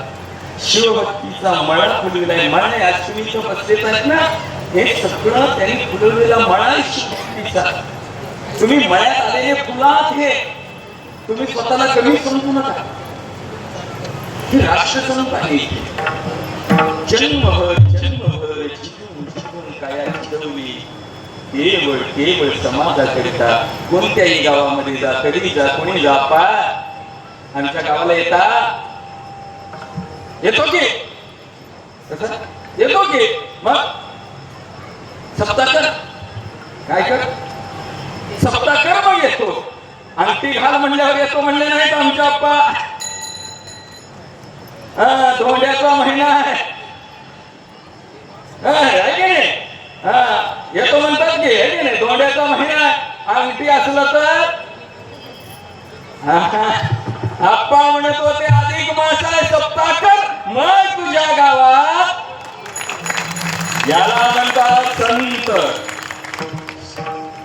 शिवभक्तीचा मळा फुलविलाय. मळा आज तुम्ही इथं बसलेत आहेत ना, हे सगळं त्यांनी फुलवलेला मळा आहे शिवभक्तीचा. तुम्ही मळ्यात आलेले फुलात हे तुम्ही स्वतःला कमी समजू नका. हे राष्ट्रसंत आहे. जन्मभर जन्मभर जीवन काया चिरवली केवळ केवळ समाजाकरिता. कोणत्याही गावामध्ये जा, कधी जा, कोणी जा, पा आमच्या गावाला येतो की येतो की मग सप्ताह काय कर सप्ताह कर मग येतो. अंगठी घाल म्हणल्यावर येतो म्हणले नाहीत आमच्या आप्पा. धोंड्याचा महिना आहे की नाही, येतो म्हणतात की आहे की नाही. धोंड्याचा महिना आहे, अंगठी असलं तर आप्पा म्हणत होते अधिक मास आहे, सप्ताह कर मग तुझ्या गावात. याला म्हणतात संत.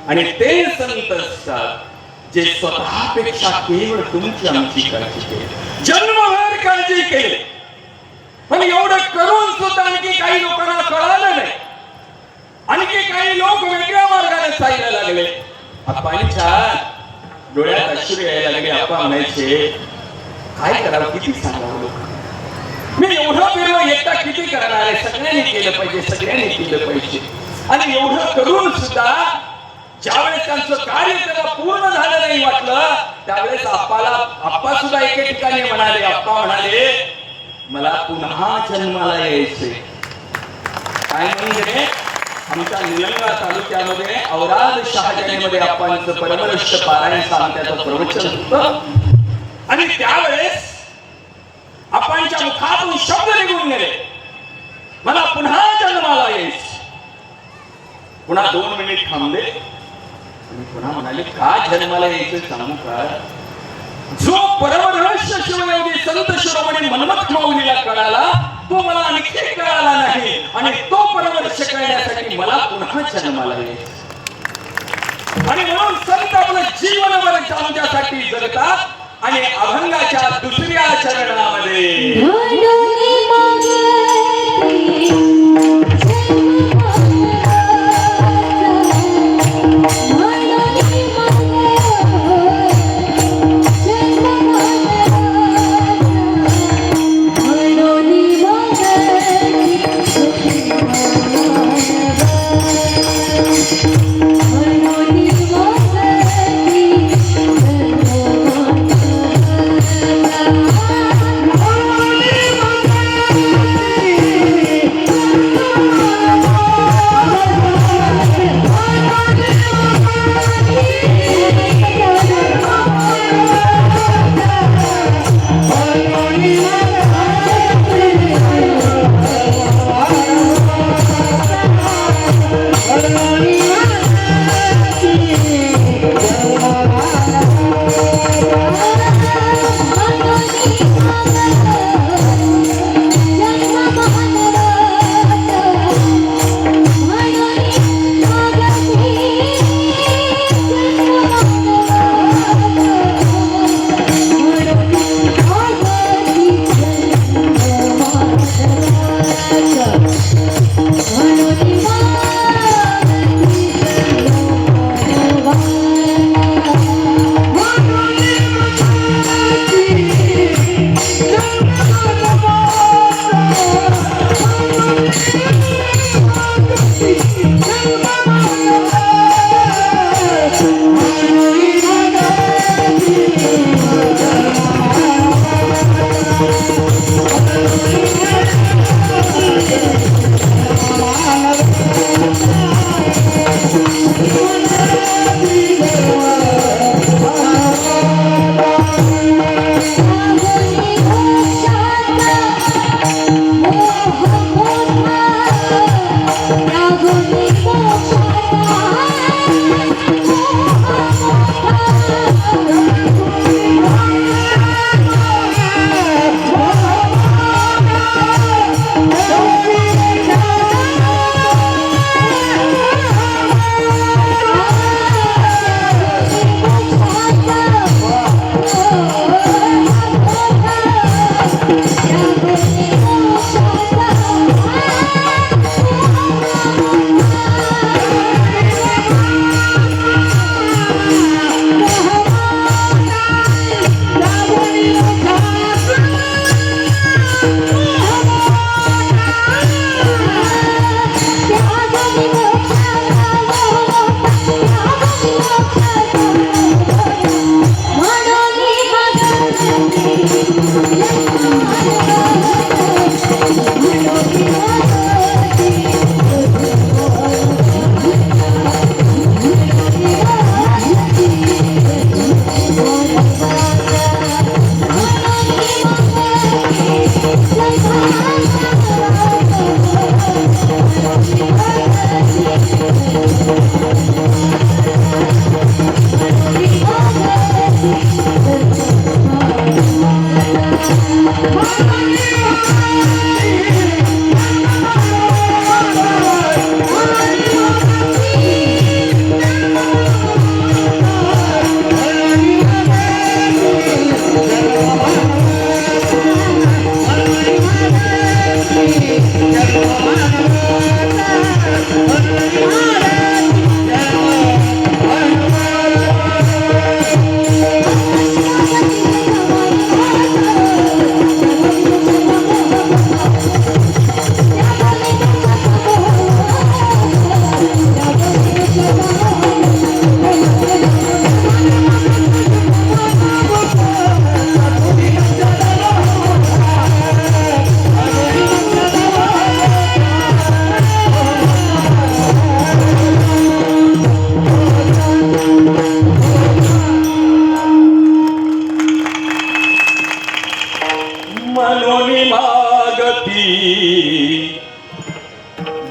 आणि ते संत असतात जे स्वतःपेक्षा केवळ तुमची आमची काळजी केली, जन्मभर काळजी केली. पण एवढं करून सुद्धा आणखी काही लोकांना कळालं नाही. आणखी काही लोक वेगळ्या मार्गाने चालायला लागले. आप्पांच्या डोळ्यात अश्रू यायला लागले. आप्पा म्हणायचे काय करावं, किती सांगावं लोक, मी एवढं फिरलो एकटा किती करणार आहे. सगळ्यांनी केलं पाहिजे, सगळ्यांनी केलं पाहिजे. आणि एवढं करून सुद्धा ज्यावेळेस त्यांचं कार्य त्याला पूर्ण झालं नाही वाटलं, त्यावेळेस आप्पा सुद्धा एके ठिकाणी म्हणाले, आप्पा म्हणाले मला पुन्हा जन्माला यायचे. काय म्हणजे आमच्या निलंगा तालुक्यामध्ये औराद शहाजानीमध्ये आप्पांचं परमर्ष पारायण सामत्याचं प्रवचन होतं. आणि त्यावेळेस आप्पांच्या मुखातून शब्द निघून गेले, मला पुन्हा जन्माला यायचे. पुन्हा 2 मिनिट थांबले आणि पुन्हा म्हणाले का जन्माला यायचं सांगू का. जो परमरहस्य शिवयोगी संत शिरोमणी मनमथ माऊलीला कळाला तो मला आणखी कळाला नाही. आणि तो परमरहस्य कळण्यासाठी मला पुन्हा जन्माला यायचं. आणि म्हणून संत आपलं जीवनभर आमच्यासाठी जगतात. आणि अभंगाच्या दुसऱ्या चरणामध्ये Hare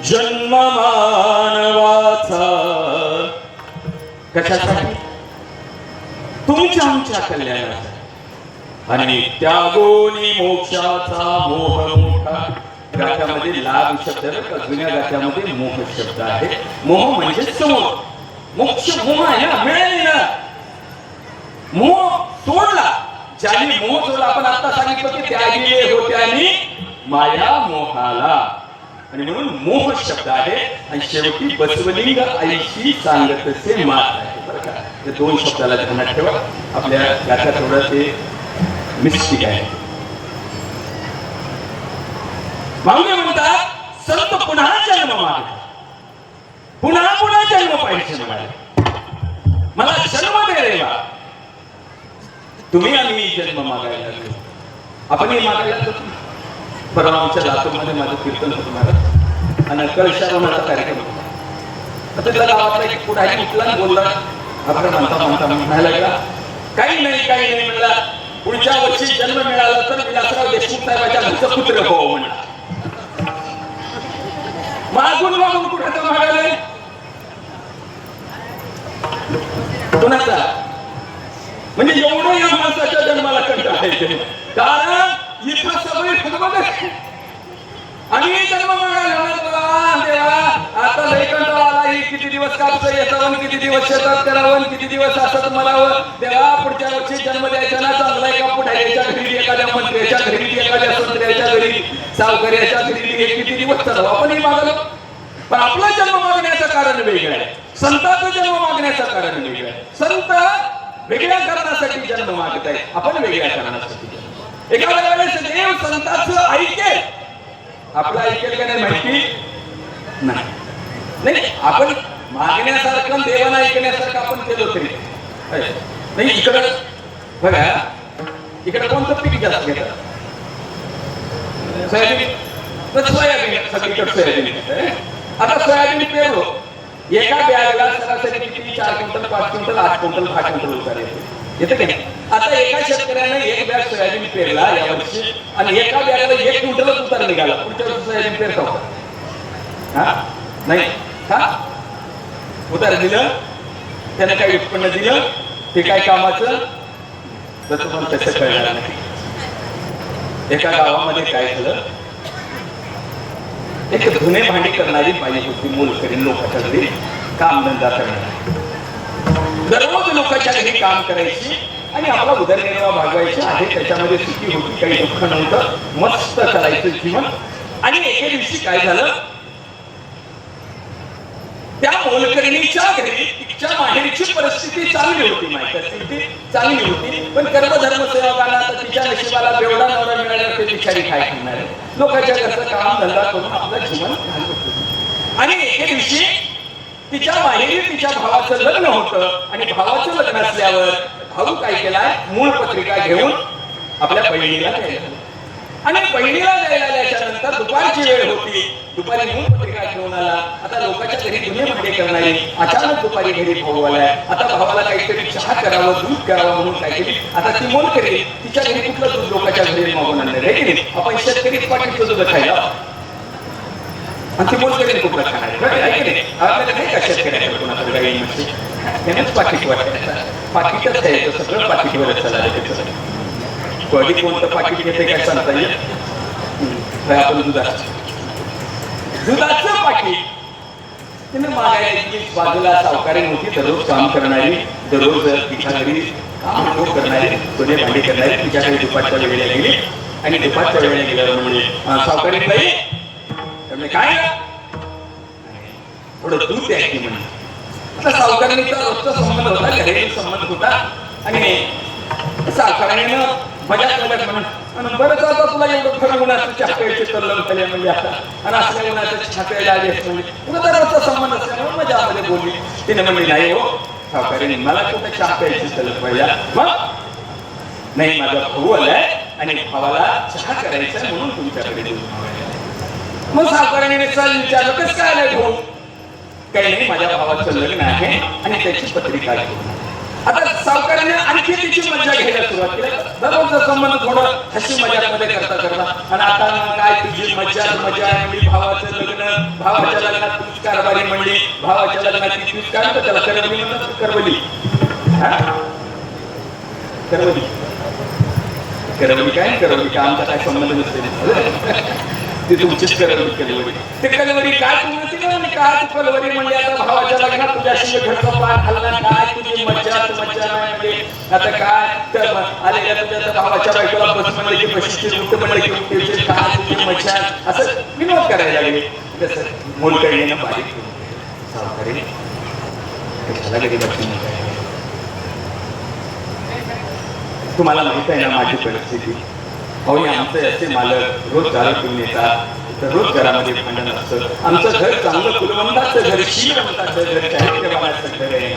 जन्म मानवाचा कशासाठी? तुमच्या आमच्या कल्याणासाठी. आणि त्यागोनी मोक्षाचा मोह मोठा. गाथ्यामध्ये लाभ शब्द आहे का? जुन्या गाथ्यामध्ये मोह शब्द आहे. मोह म्हणजे समोर. मोक्ष मोह आहे ना, मिळेल ना. मोह तोडला, ज्याने मोह सोडला. आपण आता सांगितलं की त्यागिले होत्यानी माया मोहाला. आणि म्हणून मोह शब्द आहे. आणि शेवटी बसवलिंग आईशी सांगतसे मात आहे. बरं का? हे दोन शब्दाला ध्यानात ठेवा. आपल्या गाथा थोडं ते मिस्टिक आहे. माऊली म्हणतात संत पुन्हा जन्म मागतात. पुन्हा पुन्हा जन्म पाहिजे मला जन्म दे रे. तुम्ही आम्ही जन्म मागायला लागलो. आपणही मागायला लागलो. परवा आमच्या लातूरमध्ये माझं कीर्तन होतं महाराज. आणि कळशारोहणाचा कार्यक्रम होता. तिथला गावातला एक पुढारी उठला आणि बोलला. आपण म्हणता म्हणायला लागला काही नाही म्हणला. पुढच्या वर्षी जन्म मिळाला तर विलासराव देशमुख साहेबांच्या घरचं पुत्र हो म्हणला. मागून कुठे तर मागायला कुणाचा म्हणजे एवढं या माणसाच्या जन्माला कंटाळा आहे. कारण इथं सगळे फुटबॉल आणि जन्म मागायला देवा आता लई कंटाळा आला. किती दिवस कापचं येतं, किती दिवस शेतात करावं, किती दिवस असत म्हणावं. देवा पुढच्या वर्षी जन्म द्यायचा ना चांगला एका पुढाऱ्याच्या घरी, एखाद्या मंत्र्याच्या घरी, एखाद्या संत्र्याच्या घरी, सावकार्याच्या घरी किती दिवस चालव. आपणही मागलो. पण आपला जन्म मागण्याचं कारण वेगळं आहे. संतांचा जन्म मागण्याचं कारण वेगळं आहे. संत वेगळ्या कारणासाठी जन्म मागत आहे. आपण वेगळ्या कारणासाठी. एखाद्या वेळेस देव संतांचं ऐकेल, आपलं ऐकेल का नाही माहिती नाही. आपण मागण्यासारखं देवाला ऐकण्यासारखं आपण केलं तरी नाही. इकडं बघा, इकडे कोणतं पीक जास्त घेतात? सोयाबीन. सगळीकडे सोयाबीन. आता सोयाबीन पेरलो, एका बॅगला सरासरी किती 4 क्विंटल 5 क्विंटल 8 क्विंटल 10 क्विंटल उतार येते की नाही? आता एका शेतकऱ्याने एक बॅग सोयाबीन पेरला या वर्षी आणि एका बॅगला 1 क्विंटलच उतार निघाला. पुढच्या वर्षी सोयाबीन पेरता होता नाही का? उतार दिलं, त्याने काही उत्पन्न दिलं, ते काय कामाचं तर तुम्हाला तसं कळणार नाही. एका गावामध्ये काय झालं, एक धुणे भांडी करणारी बाई होती. मोलकरी लोकांच्या घरी कामधंदा करणारी. दररोज लोकांच्या घरी काम करायची आणि आपला उदरनिर्वाह भागवायची आहे. त्याच्यामध्ये सुखी होती, काही दुःख नव्हतं, मस्त करायचं जीवन. आणि एके दिवशी काय झालं, त्या मोलकरणीच्या घरी तिच्या माहेरची परिस्थिती चांगली होती. परिस्थिती चांगली होती, पण कर्मधर्म सेवकांना तर तिच्या नशिबाला बेवडा नवरा मिळाला ते बिचारी काय करणार. लोकांच्या घरचं काम धंदा करून आपलं जीवन घालत होतं. आणि एके दिवशी तिच्या माहेरी तिच्या भावाचं लग्न होतं. आणि भावाचं लग्न असल्यावर भाऊ काय केलाय, मूळ पत्रिका घेऊन आपल्या बहिणीला द्यायला. आणि बहिणीला द्यायला आल्याच्या नंतर दुपारची वेळ होती. दुपारी मूळ पत्रिका घेऊन आला. आता लोकांच्या घरी धुणे भांडे करणारी अचानक दुपारी घरी भाऊ आलाय. आता भावाला काहीतरी चहा करावं, दूध करावं म्हणून काय केली. आता ती मोल करेल, तिच्या घरी कुठलं दूध लोकांच्या घरी मागून आणलं आहे की नाही. आपण शेतकरीच पाठीचं दूध खायला आणि ती मोल करेल कुठलं खाणार आहे की नाही. आपल्याला नाही का शेतकऱ्याकडे कोणाकडे गाई म्हणजे त्यानेच पाठीत वाटायचं. पाठीतच आहे, सगळं पाठीवरच चाललं. कधी कोणतं पाकिट घेते काय सांगता येईल. आपण दुधाचं पाकिट तिने मागायला बाजूला सावकारी नव्हती. दररोज काम करणारी, दररोज तिच्या घरी काम करणारी, सोने भांडी करणारी तिच्याकडे दुपारच्या वेळेला गेली. आणि दुपारच्या वेळेला गेल्यावर म्हणजे सावकारी बाई त्यामुळे काय थोडं दूध द्यायची म्हणजे. आता सावकारीचा रोजचा संबंध होता, घरेलू संबंध होता. आणि सावकाराने मजा करत म्हणून बरंच आता तुला एवढं खरं उन्हाचं चहा प्यायचे तर लग्न म्हणजे आता आणि असल्या उन्हाचं चहा प्यायला आली असं म्हणजे तुला तर रोजचा संबंध असल्यामुळे मजामध्ये बोलली. तिने म्हणली नाही हो सावकारीने मला कुठं चहा प्यायची सलग पहिला. मग नाही माझा भाऊ आलाय आणि भावाला चहा करायचा म्हणून तुमच्याकडे दूध मागायला. मग सावकाराने चल विचारलं कसं काय आलंय भाऊ. काही नाही माझ्या भावाचं लग्न आहे आणि त्याची पत्रिका घेऊन. आता सावकाराने आणखी तिची मजा घ्यायला सुरुवात केली. दररोजचा संबंध थोडं हसी मजाकमध्ये करता करता आणि आता काय तुझी मजा म्हणली, भावाचं लग्न, भावाच्या लग्नात तूच कारभारी म्हणली, भावाच्या लग्नात तूच काय म्हणतात त्याला, करवली म्हणतात, करवली करवली काय आमचा काय संबंध नसते, ती तुमचीच कलवरी. ते कलवरी काय तुम्ही काय कलवरी म्हणजे आता भावाच्या लग्नात तुझ्याशी घरचा पाय हल्ला, काय तुझी मज्जा म्हणजे आता काय आलेल्या तुझ्या भावाच्या बायकोला बस म्हणले की बशीची उठ म्हणले की उठते, काय तुझी मज्जा, असं विनोद करायला लागले. कसं मोलकळीने बारीक सावकारी कशाला गरीबाची तुम्हाला माहित आहे ना माझी परिस्थिती. अहो आमचे असे मालक रोज दारू पिऊन येतात, तर रोज घरामध्ये भांडण असतं. आमचं घर चांगलं कुलवंताचं घर, श्रीमंताचं घर, चारित्र्यवानाचं घर आहे.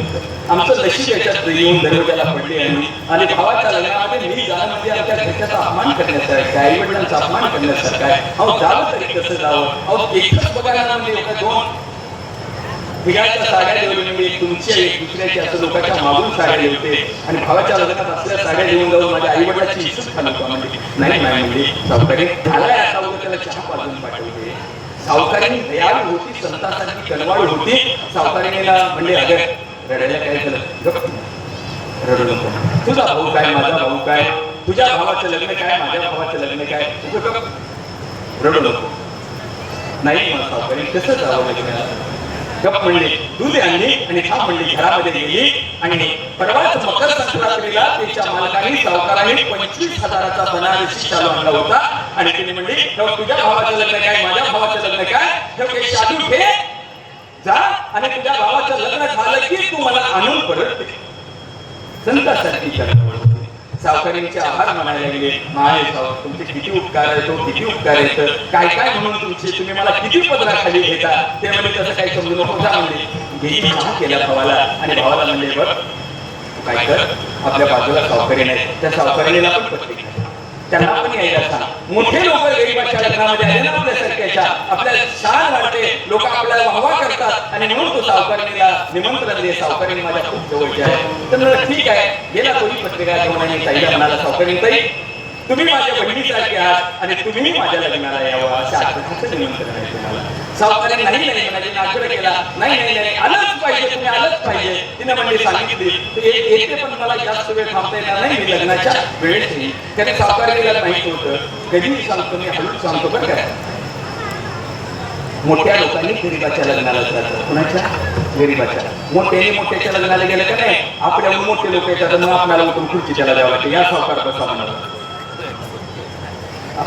आमचं नशीब याच्यात येऊन दरवाजाला पडले आणि भावाच्या लग्नामध्ये मी जाणं म्हणजे आमच्या घरच्याचा अपमान करण्यासारखं आहे, आई वडिलांचा अपमान करण्यासारखं आहे. अहो जावं तरी कसं जावं? अहो एकच बघायला म्हणजे दोन भिगाच्या साड्या देऊन मी तुमची एक दुसऱ्याची असं लोकांच्या मागून साड्या देवते आणि भावाच्या लग्नात असल्या साड्या देऊन जाऊन माझ्या आई वडिलांची इज्जत घालवतो. म्हणजे नाही म्हणजे सावकारी आलाय आता उद्या त्याला चहा पाजून पाठवते. सावकारीने दयाळू होती, संतांसारखी कनवाळू होती. सावकारीने म्हणजे अगं रडायला काय झालं, रडू नको, तुझा भाऊ काय, माझा भाऊ काय, तुझ्या भावाचं लग्न काय, माझ्या भावाचं लग्न काय, रडू नको. नाही मग सावकारी कसं जावं लग्नाला? गप म्हणले, दूध आणली आणि थांब म्हणली, घरामध्ये गेली आणि परवाच मकर संक्रांतीला त्याच्या मालकाने सावकाराने 25,000चा बनारसी शालू आणला होता आणि तिने म्हणली, तुझ्या भावाचं लग्न काय, माझ्या भावाचं लग्न काय, शालू घे जा आणि तुझ्या भावाचं लग्न झालं की तू मला आणून परत दे. संतांसारखी करणार सावकारींचे आभार म्हणायला गेले. माय तुमचे किती उपकार आहे, तो किती उपकार आहे, काय काय म्हणून तुमचे, तुम्ही मला किती पदराखाली घेता. ते म्हणजे तसं काही समजू नको जा म्हणले. गेली चहा केला भावाला आणि भावाला म्हणले बघ काय कर, आपल्या बाजूला सावकारी नाही, त्या सावकारीला पण पत्रिका त्यांना पण यायला सांग. मोठे लोक गरीबाच्या लग्नामध्ये आले ना आपल्यासारख्याच्या, आपल्याला छान वाटते, लोक आपल्याला वाहवा करतात आणि म्हणून तो सावकारीला निमंत्रण दे. सावकारी माझ्या खूप जवळचे आहे. तर ठीक आहे, गेला कोणी पत्रिका घेऊन आणि ताईला म्हणाला, सावकारी ताई तुम्ही माझ्या बहिणीसारखे आहात आणि तुम्ही माझ्या लग्नाला यावं असं आग्रहाचं निमंत्रण आहे तुम्हाला. सावकारी नाही म्हणाले, आग्रह केला, नाही आलंच पाहिजे, तुम्ही आलंच पाहिजे. तिने म्हणजे सांगितली येते पण मला जास्त वेळ थांबता येणार नाही, मी लग्नाच्या वेळेस येईल. त्याने सावकारीला माहिती होतं, कधी सांगतो मी हळूच सांगतो बरं काय. मोठ्या लोकांनी गरीबाच्या लग्नाला जातात, कुणाच्या गरीबाच्या. मोठ्याच्या लग्नाला गेलं का नाही, आपल्याहून मोठे लोक येतात, मग आपल्याला उठून खुर्ची त्याला द्यावं लागते, या सावकार बसा म्हणाला.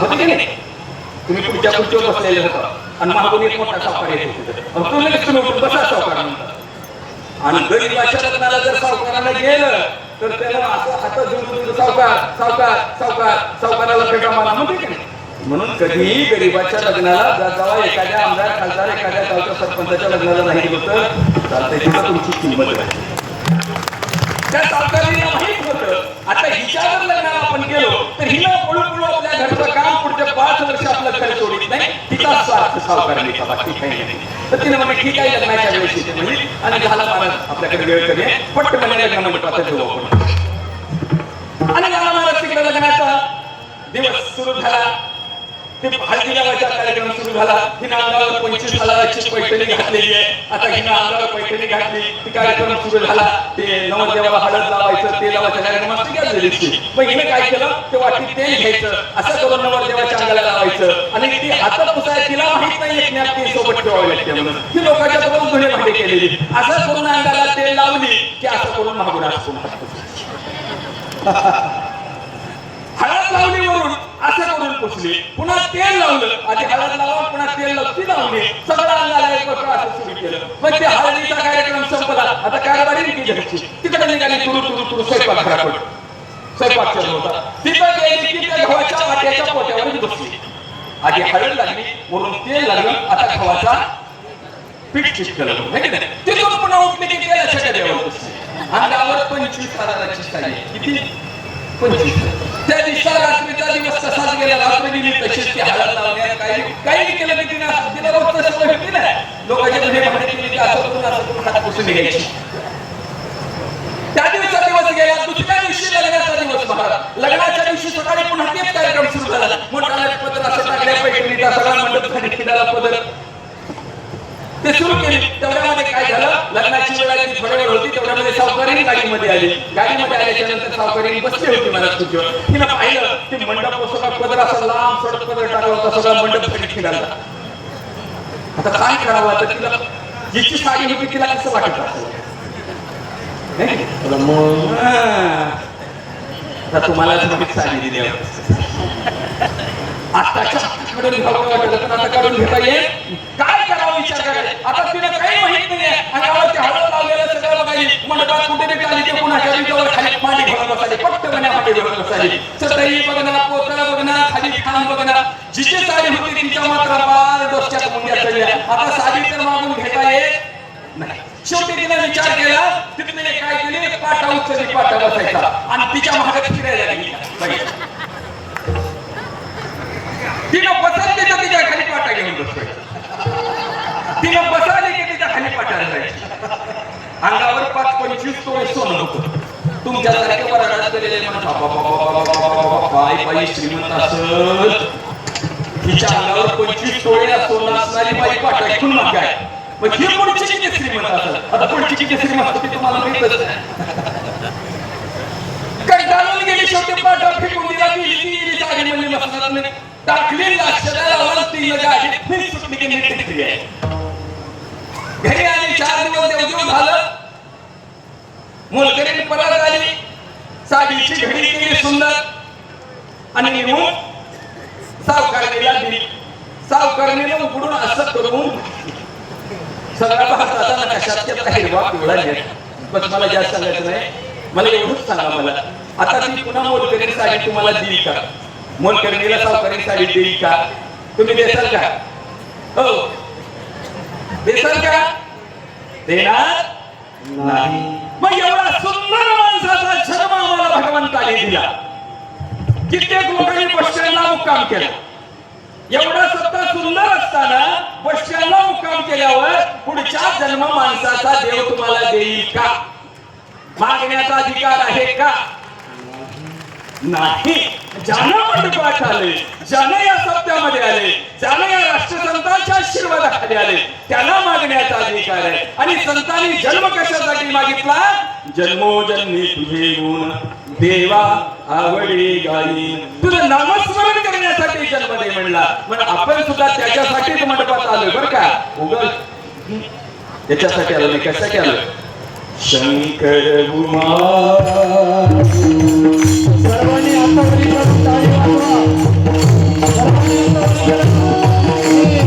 होते की नाही, तुम्ही पुढच्या खुर्चीवर बसलेले होता आणि मागून एक मोठा सावकार येत होते, तुम्ही उठून बसा सावकार म्हणतात. आणि गरीबाच्या लग्नाला जर सावकाराला गेलं तर त्याला असं हातात घेऊन सावकाराला फेटा मारा म्हणते की नाही. म्हणून कधीही गरीबाच्या लग्नाला जेव्हा एखाद्या आमदार खासदार एखाद्या गावच्या सरपंचाच्या लग्नाला नाही गेलो तर चालतंय, तिथं तुमची किंमत आहे. त्या सावकारीला माहित होतं आता हिच्यावर लग्नाला आपण गेलो तर हिला पळू आपल्या घरचं काम पुढच्या 5 वर्ष आपलं घर सोडित नाही, तिचा स्वार्थ सावकारीचा बाकी काही नाही. तर तिने म्हणजे ठीक आहे लग्नाच्या वेळेस येते म्हणजे आणि झाला महाराज आपल्याकडे वेळ कमी आहे, पट्ट म्हणजे लग्न मंडपात ठेवू आपण. आणि झाला महाराज तिकडे लग्नाचा दिवस सुरू झाला, ते हळदी लावायचा कार्यक्रम सुरू झाला. हिनं अंगावर 25,000ची पैठणी घातलेली आहे. आता हिनं अंगावर पैठणी घातली, ती कार्यक्रम सुरू झाला. ते नवरदेवाला हळद लावायचं, ते लावायचं कार्यक्रमात ती गेलेली. मग हिनं काय केलं, ते वाटीत तेल घ्यायचं, असं करून नवरदेवाच्या अंगाला लावायचं आणि ती हातात पुसाय तिला माहित नाही एक नॅपकिन सोबत ठेवावं लागते म्हणून ती लोकांच्या जवळ धुणे भांडे केलेली. असं करून अंगाला तेल लावली की असं करून मागून असं हळद लावली वरून असं करून पुसली, पुन्हा तेल लावलं, आधी हळद लावा पुन्हा तेल ती लावली, सगळं अंगाला एक असं सुरू केलं. मग ते हळदीचा कार्यक्रम संपला. आता कारभारी की घरची तिकडे निघाली तुरु स्वयंपाक घराकडे, स्वयंपाक चालू होता. तिथं गेली की त्या गव्हाच्या वाट्याच्या पोट्यावर बसली. आधी हळद लागली, वरून तेल लागलं, आता गव्हाचा पीठ चिटकलं माहिती नाही. तिथून पुन्हा उठली की तेलाच्या डब्यावर बसली. अंगावर 25,000ची साडी, किती 25. त्या दिवसा रात्रीचा दिवस तसाच गेला, रात्र गेली तशीच ती हळद लावण्यात काही केलं की तिने तिला रोज सवय होती ना, लोकांच्या घरी भांडे केली की असं करून हात पुसून घ्यायची. त्या दिवसा दिवस गेला. दुसऱ्या दिवशी लग्नाचा दिवस महाराज. लग्नाच्या दिवशी सकाळी पुन्हा तेच कार्यक्रम सुरू झाला. मोठा पदर असं टाकल्या पैठणीचा सगळा मंडप खाली खिडाला पदर ते सुरू केली. तेवढ्यामध्ये काय झालं, लग्नाची वेळ आली, थोड्या वेळ होती, तेवढ्यामध्ये सावकारीण गाडीमध्ये आली. गाडीमध्ये आल्याच्या नंतर सावकारीण बसली होती मला खुर्चीवर. तिनं पाहिलं ते मंडप सगळा पदर असा लांब सडक पदर टाकला होता, सगळा मंडप खाली खिडाला. आता काय करावं, आता तिला जिची साडी होती तिला कसं वाटत असेल. आता तुम्हालाच माहित साडी दिली आताच्या काढून घ्यावं वाटलं, पण आता काढून घेता येईल. काय करावं विचार करायला. आता तिला काही माहित नाही आणि गावाची हळद लावलेलं सगळं बघायली. मंडपात कुठे बी आली ते कुणाच्या विचारावर खाली मांडी घालून बसायली, पट्ट बन्या मांडी घालून बसायली. सतई बघणार, पोतळा बघणार, खाली खान बघणार. जिची साडी होती तिच्या मात्र बार डोसक्यात मुंग्या चढल्या. आता साडी तर मागून घेता येत नाही. शेवटी तिने विचार केला, तिने काय केले, पाटा उचलली, पाटा बसायचा आणि तिच्या महागात फिरायला लागली. तिनं बसत तिच्या खाली पाटा घेऊन बसतोय. तिनं बसायला की तिच्या खाली पाटा जायची. अंगावर 5-25 तोळे सोनं होतं. तुमच्यासारखे वराडात गेलेले बाई श्रीमंत असत, तिच्या अंगावर 25 तोळे सोनं असणारी बाई पाटा घेऊन मग काय. मग ही पुढची किती श्रीमंत असत. आता पुढची किती श्रीमंत होती तुम्हाला माहितच नाही. कंटाळून गेली, शेवटी पाटा फेकून दिला. गेली साडी म्हणली बसणार नाही, टाकली लक्षाला लावून ती गाडी सुटली की नीट आहे. घरी आली, 4 दिवस देवदेव झालं. मोलकरीण परत आली, साडीची घडी केली सुंदर आणि निघून सावकारणीला दिली. सावकारणीला उघडून असं करून सगळा भारताचा नकाशात हिरवा पिवळा घेत. बस मला जास्त सांगायचं नाही, मला एवढंच सांगा. मला आता ती पुन्हा मोलकरीण साडी तुम्हाला देईल का? मोलकरणीला सावकारीण साडी देईल का? तुम्ही देसाल का? हो देसाल का? देणार नाही. मग एवढा सुंदर माणसाचा जन्म आम्हाला भगवंताने दिला. कित्येक लोकांनी बस स्टँडला मुक्काम केला. एवढा सत्ता सुंदर असताना बस स्टँडला मुक्काम केल्यावर पुढच्या जन्म माणसाचा देव तुम्हाला देईल का? मागण्याचा अधिकार आहे का? नाही. ज्यानं मंडपात आले, ज्यानं या सत्यामध्ये आले, ज्यानं या राष्ट्रसंतांच्या आशीर्वादाखाली आले, त्याला मागण्याचा अधिकार आहे. आणि संतांनी जन्म कशासाठी मागितला? जन्मोजन्मी तुझे गुण देवा आवडे गाई. तुझं नामस्मरण करण्यासाठी जन्म दे म्हणला. पण आपण सुद्धा त्याच्यासाठीच मंडपात आलोय बरं का. उगाच त्याच्यासाठी आलो नाही. कशासाठी आलो? शंकर उमा. सर्वांनी हातावरी करून टाळी वाजवा. सर्वांनी हातावरी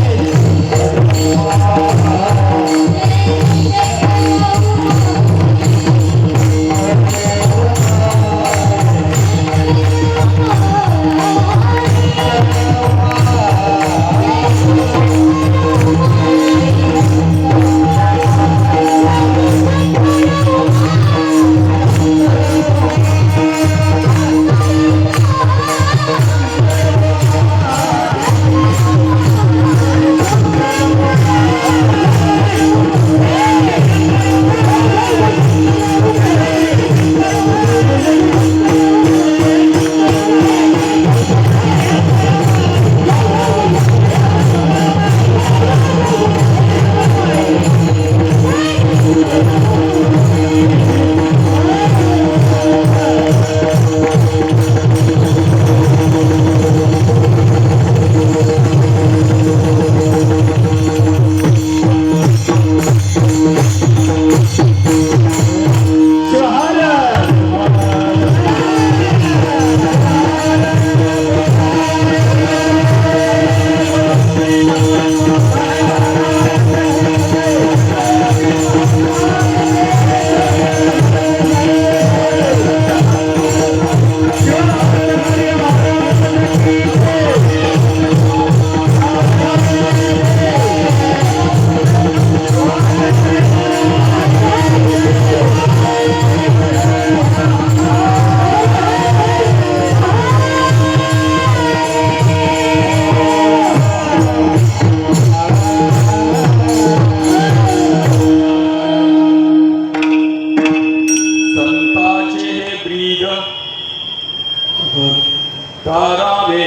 तारावे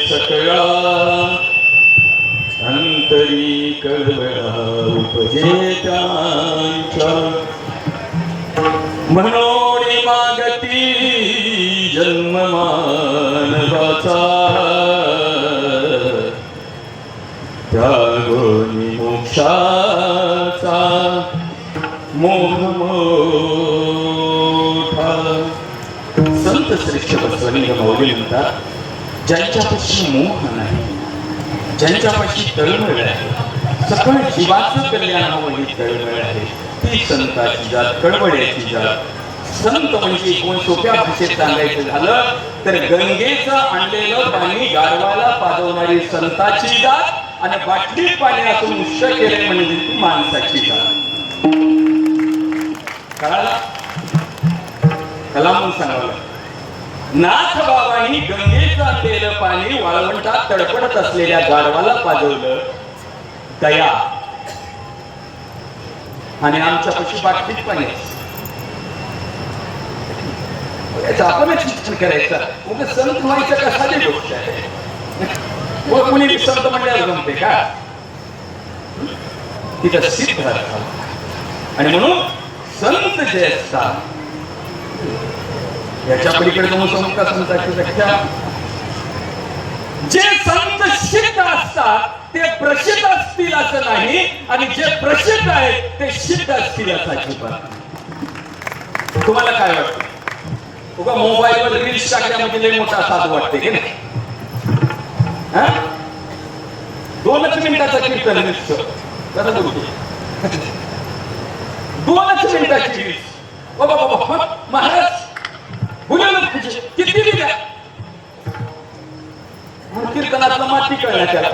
सकळा अंतरी कळवळा उपजे त्यांच्या म्हणून मागती जन्म मानवाचा त्यागोनी मोक्षाचा मोह मोठा. संत श्रेष्ठ बसवलिंग माऊली म्हणतात, ज्यांच्यापाशी मोह नाही, ज्यांच्यापाशी तळमळ आहे, सकळ जीवाचं कल्याण हवं ही तळमळ आहे, ती संताची जात, कळवळ्याची जात. संत म्हणजे कोण सोप्या भाषेत सांगायचं झालं तर गंगेचं आणलेलं पाणी गाढवाला पाजवणारी संताची जात आणि बाटलीत पाणी असून उष्ट केले म्हणजे ती माणसाची जात. कळाला? कलामून सांगावं, नाथ बाबांनी गंगेचं आणलेलं पाणी वाळवंटात तडपडत असलेल्या गाढवाला पाजवलं, दया. आणि आमच्यापाशी बाटलीत पाणी आपणच चिंतन करायचं. मग संत व्हायचं कसा जी गोष्ट आहे. मग कुणी संत म्हणल्यावर जमते का? तिथं सिद्ध आणि म्हणून संत जे असतात याच्या पलीकडे जाऊन समोर संताची व्याख्या. जे संत सिद्ध असतात ते प्रसिद्ध असतील असं नाही, आणि जे प्रसिद्ध आहेत ते सिद्ध असतील असं अजिबात. तुम्हाला काय वाटतं? उगा मोबाईलवर रील्स टाकल्यामध्ये लय मोठा साधू वाटते की नाही? 2च मिनिटाचा कीर्तन रील्स कसं बोलतो? 2च मिनिटाची रील्स. बाबा बाबा महाराज बोलवलं किती दिल्या कीर्तनातलं माती कळल्या त्याला.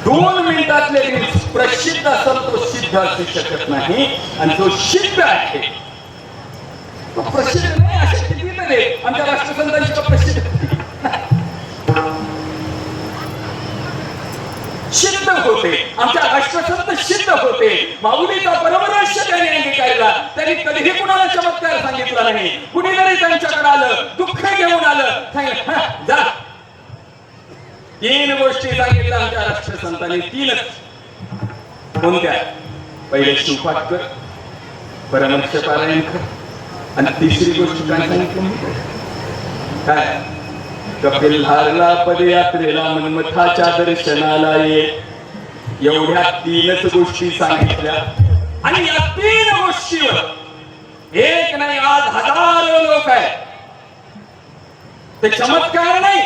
2 मिनिटातले रील्स प्रसिद्ध असेल तो सिद्ध असू शकत नाही, आणि जो सिद्ध आहे तो प्रसिद्ध नाही. असे किती तरी आमच्या राष्ट्रसंतांची प्रसिद्ध सिद्ध होते, आमच्या राष्ट्रसंत सिद्ध होते. माऊलीचा परमरहस्य त्यांनी अंगीकारला. त्यांनी कधीही कुणाला चमत्कार सांगितला नाही. कुणी जरी त्यांच्याकडे आलं, दुःख घेऊन आलं, सांगितलं जा. 3 गोष्टी सांगितल्या आमच्या राष्ट्रसंतांनी, 3च. कोणत्या? पहिले शिवपाठ कर, परमर्ष पारायण कर, आणि तिसरी गोष्ट काय सांगितलं? काय? कपिल धारला पदयात्रेला मनमथाच्या दर्शनाला ये. एवढ्या 3च गोष्टी सांगितल्या. आणि या 3 गोष्टीवर एक नाही आज हजारो लोक आहेत. ते चमत्कार नाही.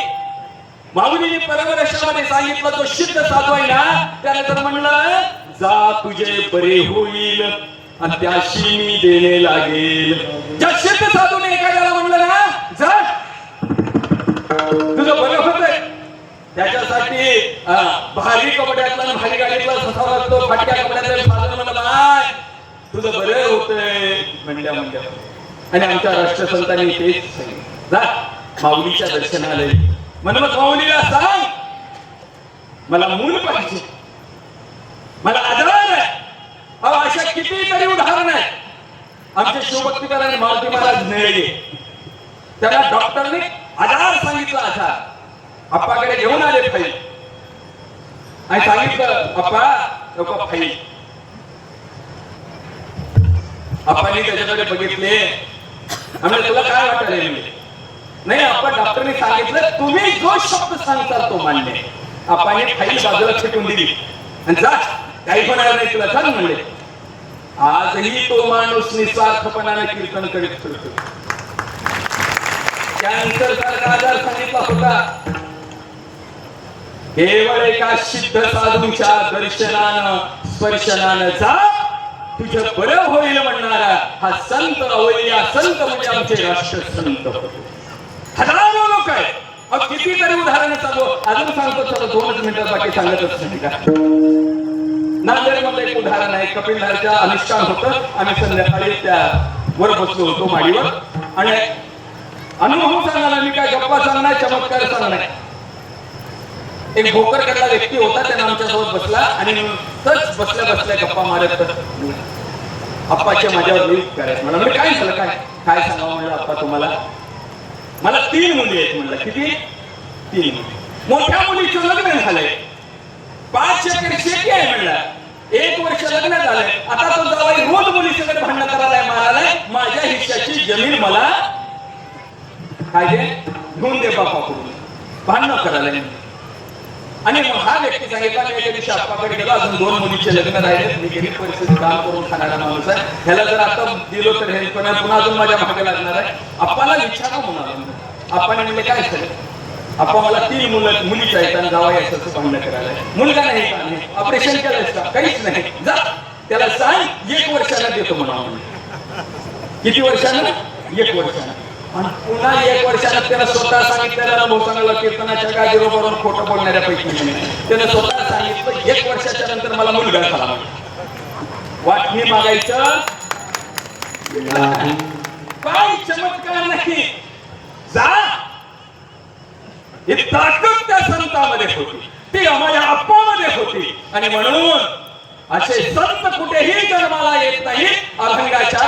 माऊलीने परमरक्षामध्ये सांगितलं तो सिद्ध साधू आहे ना, त्याने तर म्हणलं जा तुझे बरे होईल आणि त्याशी मी देणे लागेल. ज्या सिद्ध साधूने एखाद्याला म्हणलं ना जा तुझं बरं होतंय, त्याच्यासाठी भारी कपड्यातला भारी गाडीतला ससावा लागतो, फाटक्या कपड्यातलं साधन म्हणलं बाय तुझं बरं होतंय म्हणल्या. आणि आमच्या राष्ट्रसंतांनी तेच सांगितलं, जा माऊलीच्या दर्शनाला. म्हणून माऊलीला सांग मला मूल पाहिजे, मला आधार आहे. अशा कितीतरी उदाहरण आहेत. आमचे शिवभक्तीकारांनी मारुती महाराज नेळे, त्याला डॉक्टरने आधार सांगितला. आधार अप्पाकडे घेऊन आले फाईल आणि सांगितलं अप्पा नको फाईल. अप्पांनी त्याच्याकडे बघितले. आम्ही तुला काय वाटायला म्हणजे नाही अप्पा डॉक्टरने सांगितलं तुम्ही जो शब्द सांगताल तो मान्य. अप्पाने फाईल बाजूला फेकून दिली आणि जा काही होणार नाही तुला सांग म्हणले. आजही तो माणूस निस्वार्थपणाने कीर्तन करीत फिरतो. कॅन्सर सारखा आजार सांगितला होता. केवळ एका सिद्ध साधूच्या दर्शनानं स्पर्शनानं जा तुझं बरं होईल म्हणणारा हा संत अवलिया संत म्हणजे आमचे राष्ट्रसंत. हजारो लोक आहेत. कितीतरी उदाहरण सांगू. अजून सांगतो चला 2च मिनिटात बाकी सांगतच नाही का. नांदेडमध्ये एक उदाहरण आहे. कपिलधारच्या अनुष्ठान होतं. आम्ही संध्याकाळी त्या वर बसलो होतो माडीवर आणि अनुभव सांगणार मी काय गप्पा सांगणार चमत्कार सांगणार. एक भोकर करला व्यक्ती होता. त्याने आमच्यासोबत बसला आणि तच बसल्या बसल्या गप्पा मारत आप्पाच्या माझ्यावर लई करायचं मला म्हणजे काय झालं काय काय सांगावं म्हणलं आप्पा तुम्हाला मला 3 मुली आहेत म्हणलं किती 3 मुली मोठ्या मुलीचं लग्न झालंय 5 एकर शेती आहे म्हणलं 1 वर्ष लग्न झालंय आता तो जावाई रोज मुलीसोबत भांडण करायलाय मारायलाय माझ्या हिश्श्याची जमीन मला काय दे घेऊन दे बापाकडून भांडण करायला आणि मग हा व्यक्ती सांगितला मी एका दिवशी आप्पाकडे गेलो अजून 2 मुलीचे लग्न राहिले मी गरीब परिस्थितीत काम करून खाणारा माणूस आहे ह्याला जर आता दिलो तर हे पुन्हा अजून माझ्या मागे लागणार आहे आप्पाला विचारा म्हणून आप्पाने म्हणजे काय झालं आप्पा मला 3 मुलीच आहेत आणि जावा याचं भांडण करायला मुलगा नाही का ऑपरेशन केलंय का काहीच नाही जा त्याला सांग 1 वर्षाला देतो म्हणा किती वर्षानं 1 वर्षानं आणि पुन्हा 1 वर्षानं त्याला स्वतः सांगितलं भोसांगाला कीर्तनाच्या गादीवर खोटं बोलणाऱ्यापैकी त्यानं स्वतः सांगितलं 1 वर्षाच्या नंतर मला मुलगा झाला वाटणी मागायचं काय चमत्कार नाही जा ही ताकद त्या संतांमध्ये होती ती माझ्या आप्पामध्ये होती आणि म्हणून असे संत कुठेही जन्माला येत नाही अभंगाच्या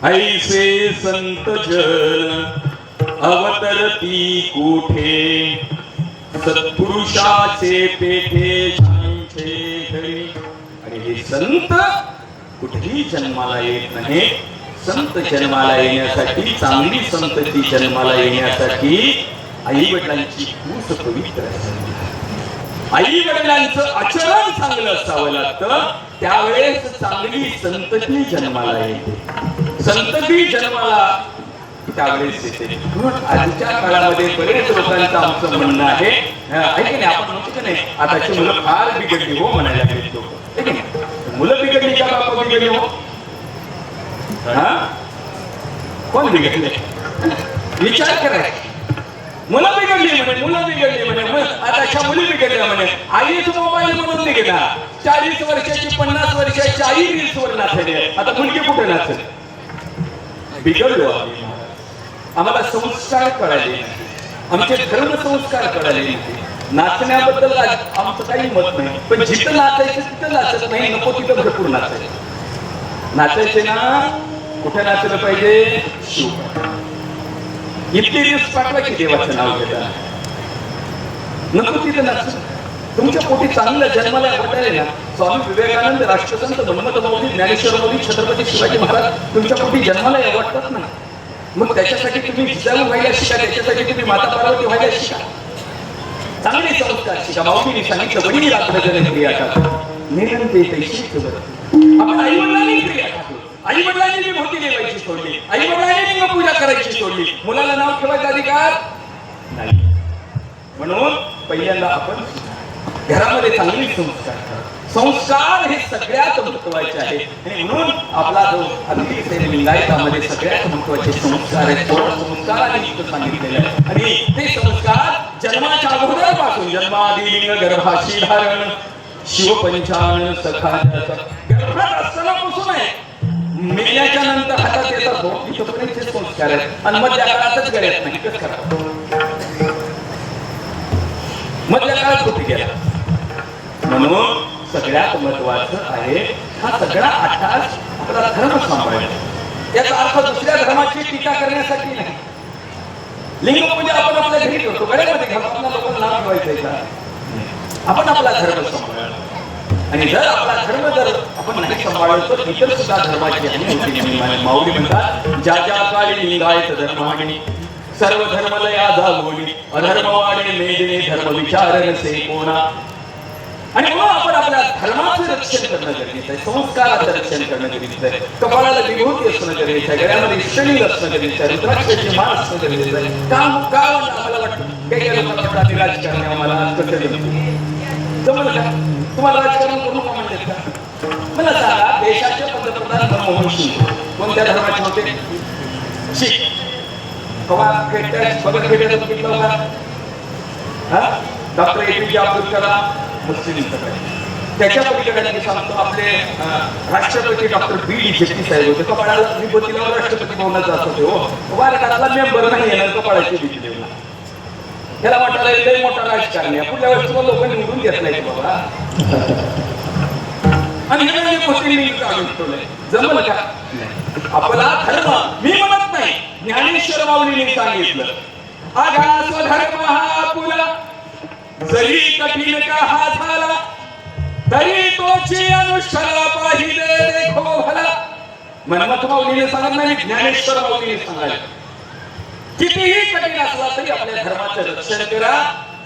ऐसे संत जन अवतरती कुठे सत्पुरुषाचे पेटे शांचे घरी. आणि हे संत कुठेही जन्माला येत नाही. संत जन्माला येण्यासाठी, चांगली संतती जन्माला येण्यासाठी आई वडिलांची खूप पवित्र असावी, आई वडिलांचं आचरण चांगलं असावं लागतं. त्यावेळेस चांगली संतती जन्माला येते. संतती जन्माला त्यावेळेस येते. आजच्या काळामध्ये बरेच लोकांचं आमचं म्हणणं आहे, ऐक नाही आपण म्हणतो की नाही आताची मुलं फार बिघडली हो म्हणायला लागले लोक. ऐक नाही, मुलं बिघडली का बापा बिघडली हो? कोण बिघडले विचार करायचा. मुलं बिघडली म्हणे, मुलं बिघडली म्हणे, आताच्या मुली बिघडल्या म्हणे. आईच मोबाईल म्हणून निघेला. 40 वर्षाची 50 वर्षाची आई रील्स वर नाचली. आता मुलगी कुठे नाचली? बिघडलो आम्हाला संस्कार कळाले, आमचे धर्म संस्कार कळाले. नाचण्याबद्दल आमचं काही मत नाही, पण जिथं नाचायचं तिथं नाचत नाही, नको तिथं भरपूर नाचायचं. नाचायचे ना कुठे नाचलं पाहिजे? शिव. इतके दिवस पाठवा की देवाचं नाव घेता, नको तिथं नाच. तुमच्या पोटी चांगलं जन्माला वाटायला ना, स्वामी विवेकानंद, राष्ट्रसंत मन्मथ माऊली, ज्ञानेश्वर माऊली, छत्रपती शिवाजी महाराज तुमच्या पोटी जन्माला वाटतात ना, मग त्याच्यासाठी तुम्ही जिजाऊ व्हायला शिका, त्याच्यासाठी तुम्ही माता पार्वती व्हायला शिका, चांगले संस्कार शिका. माऊलीने सांगितलं वडील रात्र जन क्रिया टाकतो निरंते तैशी ठेवत. आपण आई वडिलांनी क्रिया टाकतो, आई वडिलांनी विभूती देवायची सोडली, आई वडिलांनी लिंग पूजा करायची सोडली, मुलाला नाव ठेवायचा अधिकार नाही. म्हणून पहिल्यांदा आपण घरामध्ये चांगले संस्कार करा. संस्कार हे सगळ्यात महत्वाचे आहे, आणि म्हणून आपला जो अतिशय लिंगायतामध्ये सगळ्यात महत्वाचे संस्कार आहेत. संस्काराने इथं सांगितलेलं आहे, आणि ते संस्कार जन्माच्या अगोदरपासून जन्मादी लिंग गर्भाशी धारण शिवपंचान सखाण्याचा गर्भात असतानापासून आहे, मेल्याच्या नंतर हातात येतात हो, इथपर्यंतचे संस्कार आहेत, आणि मधल्या काळातच गळ्यात नाही. कसं करा? मधल्या काळात कुठे गेला? म्हणून सगळ्यात महत्वाचं आहे हा सगळा अट्टास आपला धर्म सांभाळायचा. याचा अर्थ दुसऱ्या धर्माची टीका करण्यासाठी नाही. लिंगपूजा आपण आपल्या घरी करतो, गळ्यामध्ये घालतो, आपल्या लोकांना नाव ठेवायचंय का? आपण आपला धर्म सांभाळला, आणि जर आपला धर्म जर आपण नाही सांभाळलं तर इतर सुद्धा धर्माची हानी होती. माऊली म्हणतात ज्या ज्या काळी लिंगायत धर्माने सर्व धर्मलया जागोली, अधर्म वाढे मेदने धर्म विचार नसे कोणा. आणि म्हणून आपण आपल्या धर्माचं रक्षण करणं गरजेचं आहे, संस्काराचं रक्षण करणं गरजेचं आहे. कपाळाला विभूती असणं गरजेचं आहे, गळ्यामध्ये शरीर असणं गरजेचं आहे, रुद्राक्षाची माळ असणं गरजेचं आहे. का आम्हाला वाटतं काही काही लोकांना राजकारण आम्हाला कसं जमलं का? तुम्हाला राजकारण करून का म्हणतात का? मला सांगा, देशाचे पंतप्रधान मनमोहन सिंग कोणत्या धर्माचे होते? शीख. बघत बघितलं का? डॉक्टर APJ अब्दुल कलाम मुस्लिम. त्याच्या पलीकडे सांगतो आपले राष्ट्रपती डॉक्टर BD जेटली साहेब होते, कपाळाला विभूतीला राष्ट्रपती भवनात जात होते. हो भारताला मेंबर नाही येणार कपाळाची भीती देऊ. त्याला म्हटलं लय मोठा राजकारणी आहे, पुढल्या वर्षी लोक निवडून घेत नाही बाबा, आणि जमल का? आपला धर्म मी म्हणत नाही, ज्ञानेश्वर माऊलीने सांगितलं आगा स्वधर्म हा पुला जरी कठीण का हा झाला तरी तोची अनुष्ठाना पाहिले देखो भला. मन्मथ माऊलीने सांगत नाही, ज्ञानेश्वर माऊलीने सांगायला कितीही कठीण असला तरी आपल्या धर्माचं रक्षण करा,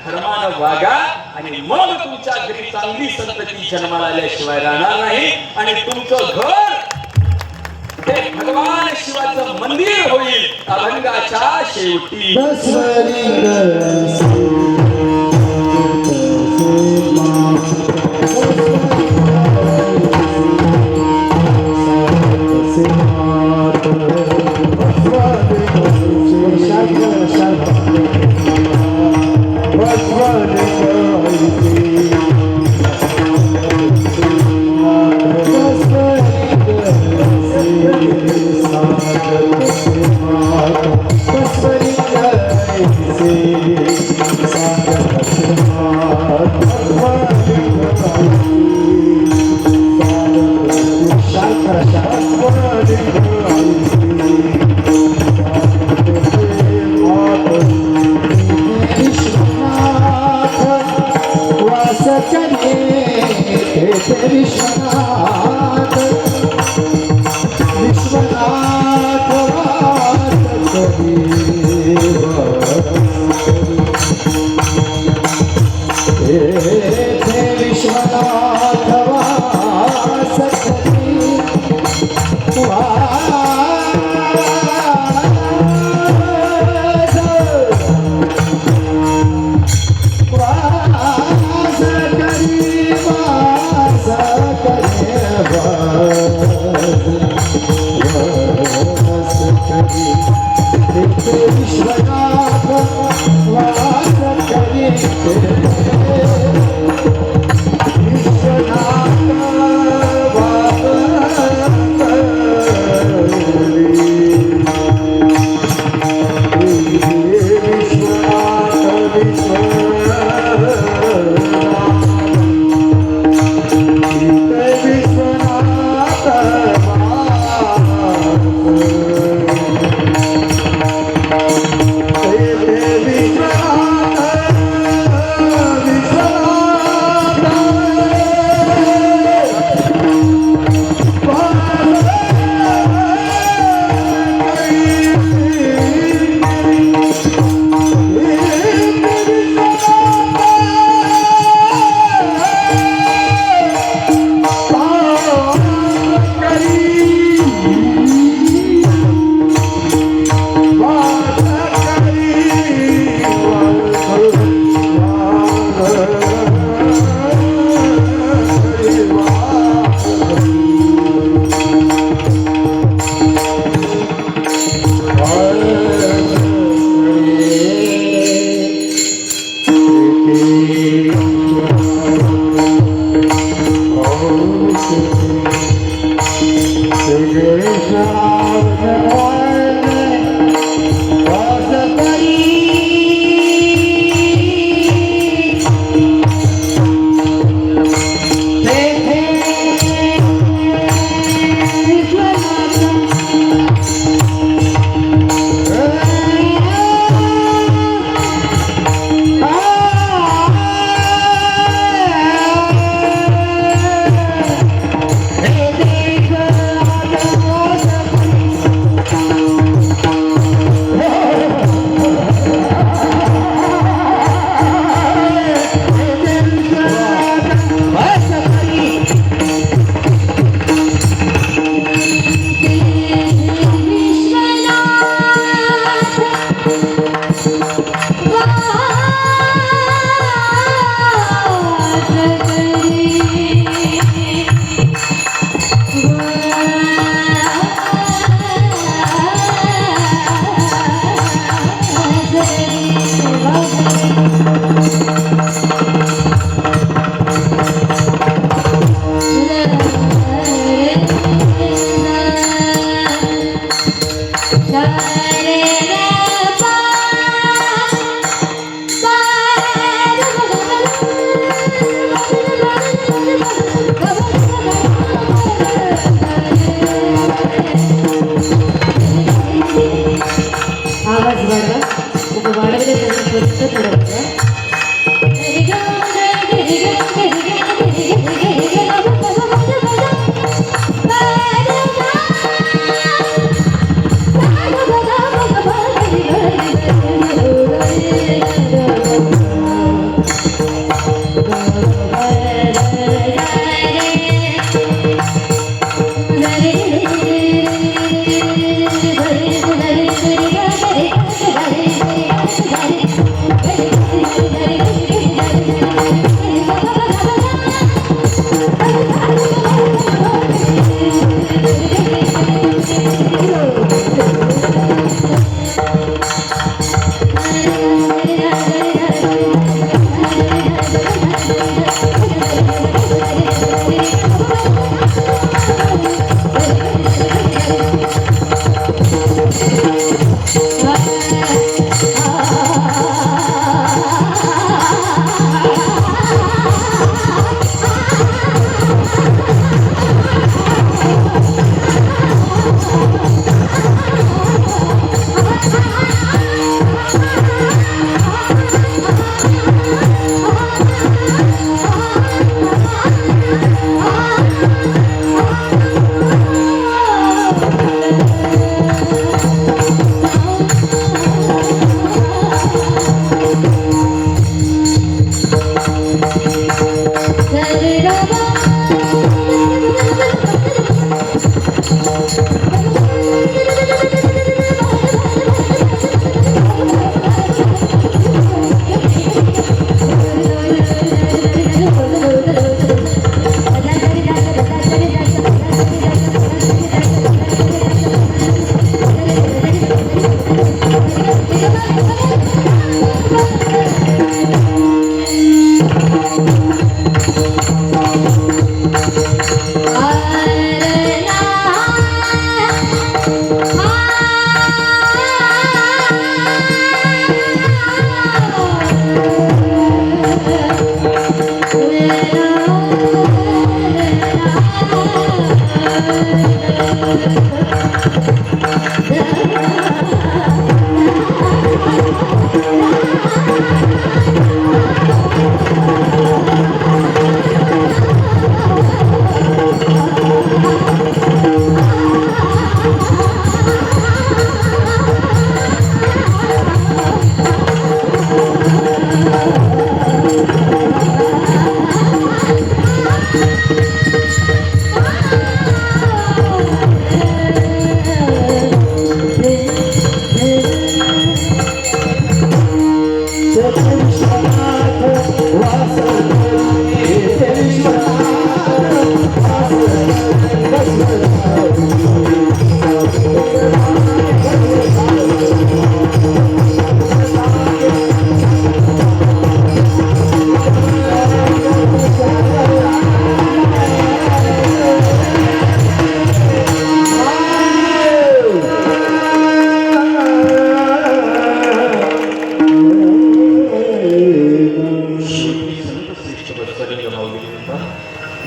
धर्मानं वागा, आणि मग तुमच्या घरी चांगली संतती जन्माला आल्याशिवाय राहणार नाही, आणि तुमचं घर हे भगवान शिवाचं मंदिर होईल अभंगाच्या शेवटी. वास करी वास करे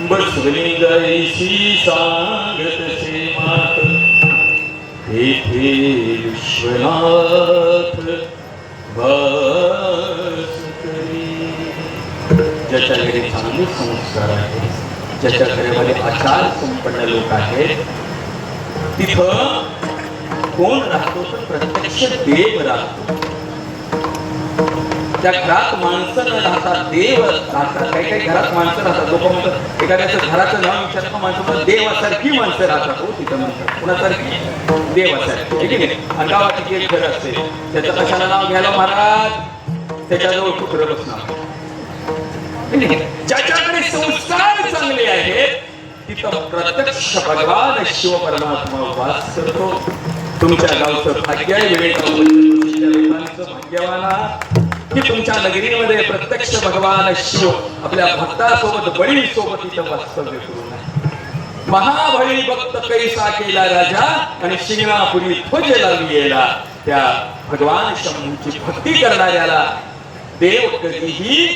बसवली जैसी सांगत से मात तेथे विश्वनाथ वास करी. ज्याच्या घरी चांगले संस्कार आहेत, ज्याच्या घरामध्ये आचार संपन्न लोक आहेत, तिथं कोण राहतो तर प्रत्यक्ष देव राहतो. त्या घरात माणसं न राहता देव राहतात. काही काही घरात माणसं राहतात. लोक म्हणतात एखाद्याचं घराचं नाव विचारता माणसं देवासारखी माणसं राहतात. हो तिथं म्हणतात कुणासारखी देवासारखी, ठीक आहे. आणि गावात एक घर असते, त्याचं कशाला नाव घ्यायला महाराज, त्याच्याजवळ कुत्र बसणार. ज्याच्याकडे संस्कार चांगले आहेत तिथं प्रत्यक्ष भगवान शिव परमात्मा वास करतो. तुमच्या गावचं भाग्य आहे, लोकांचं भाग्यवान की तुमच्या नगरीमध्ये प्रत्यक्ष भगवान शिव आपल्या भक्तासोबत बळी सोबत इथं वास्तव्य करू नये. महाबळी भक्त कैसा केला राजा आणि शिंगणापुरी ध्वज लावलेला. त्या भगवान शंभूची भक्ती करणाऱ्याला देव कधीही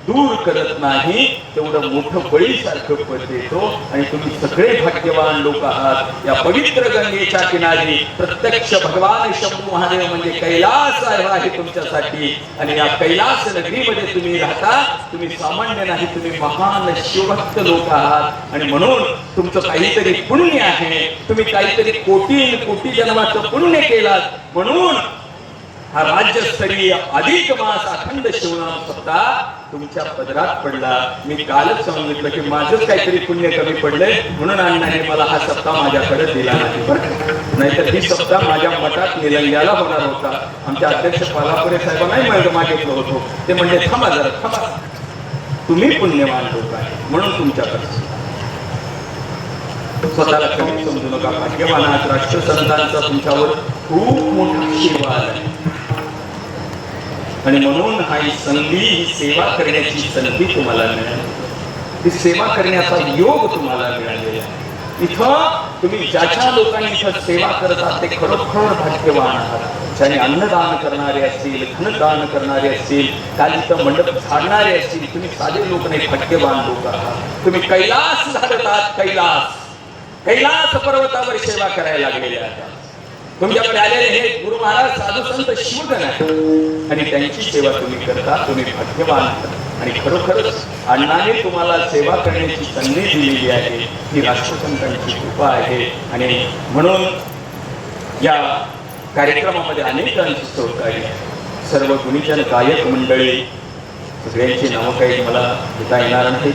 दूर करत नाही. तेवढं मोठं बळीसारखं पद देतो. आणि तुम्ही सगळे भाग्यवान लोक आहात. या पवित्र गंगेच्या किनारी प्रत्यक्ष भगवान शंभू महादेव म्हणजे कैलास आहे तुमच्यासाठी. आणि या कैलास नगरीमध्ये तुम्ही राहता. तुम्ही सामान्य नाही, तुम्ही महान शिवभक्त लोक आहात. आणि म्हणून तुमचं काहीतरी पुण्य आहे. तुम्ही काहीतरी कोटी कोटी जन्माचं पुण्य केलात. म्हणून हा राज्यस्तरीय अधिक मास अखंड शिवनाम सप्ताह तुमच्या पदरात पडला. मी कालच सांगितलं की माझंच काहीतरी पुण्य कमी पडलंय म्हणून अण्णाने मला हा सप्ताह माझ्याकडे दिला नाही. नाहीतर ही सप्ताह माझ्या मठात निलंग्याला होणार होता. आमच्या अध्यक्ष पालापुरे साहेबांनाही मागितलं होतो. ते म्हणजे थांबा जरा थांबा, तुम्ही पुण्यवान लोक आहे म्हणून तुमच्याकडे स्वतःला कमी समजू नका. भाग्यवान आहात. राष्ट्रसंतांचा तुमच्यावर खूप मोठा आशीर्वाद आहे. आणि म्हणून ही संधी, ही सेवा करण्याची संधी तुम्हाला मिळाली. ही सेवा करण्याचा योग तुम्हाला मिळालेला आहे. इथं तुम्ही ज्याच्या लोकांनी इथं सेवा करतात ते खरोखर भाग्यवान आहात. ज्याने अन्नदान करणारे असतील, धनदान करणारे असतील, काल इथं मंडप झाडणारे असतील, तुम्ही साधे लोक नाही, भाग्यवान लोक आहात. तुम्ही कैलास झाडतात. कैलास पर्वतावर सेवा करायला लागलेले आहात. तुमच्याकडे आलेले हे गुरु महाराज साधू संत शिवगण आहेत आणि त्यांची सेवा तुम्ही करता. तुम्ही भाग्यवान आहात. आणि खरोखरच अण्णाने तुम्हाला सेवा करण्याची संधी दिलेली आहे. ही राष्ट्रसंतांची कृपा आहे. आणि म्हणून या कार्यक्रमामध्ये अनेकांची सहकार्य, सर्व गुणीजन गायक मंडळी, सगळ्यांची नावं काही मला घेता येणार नाही.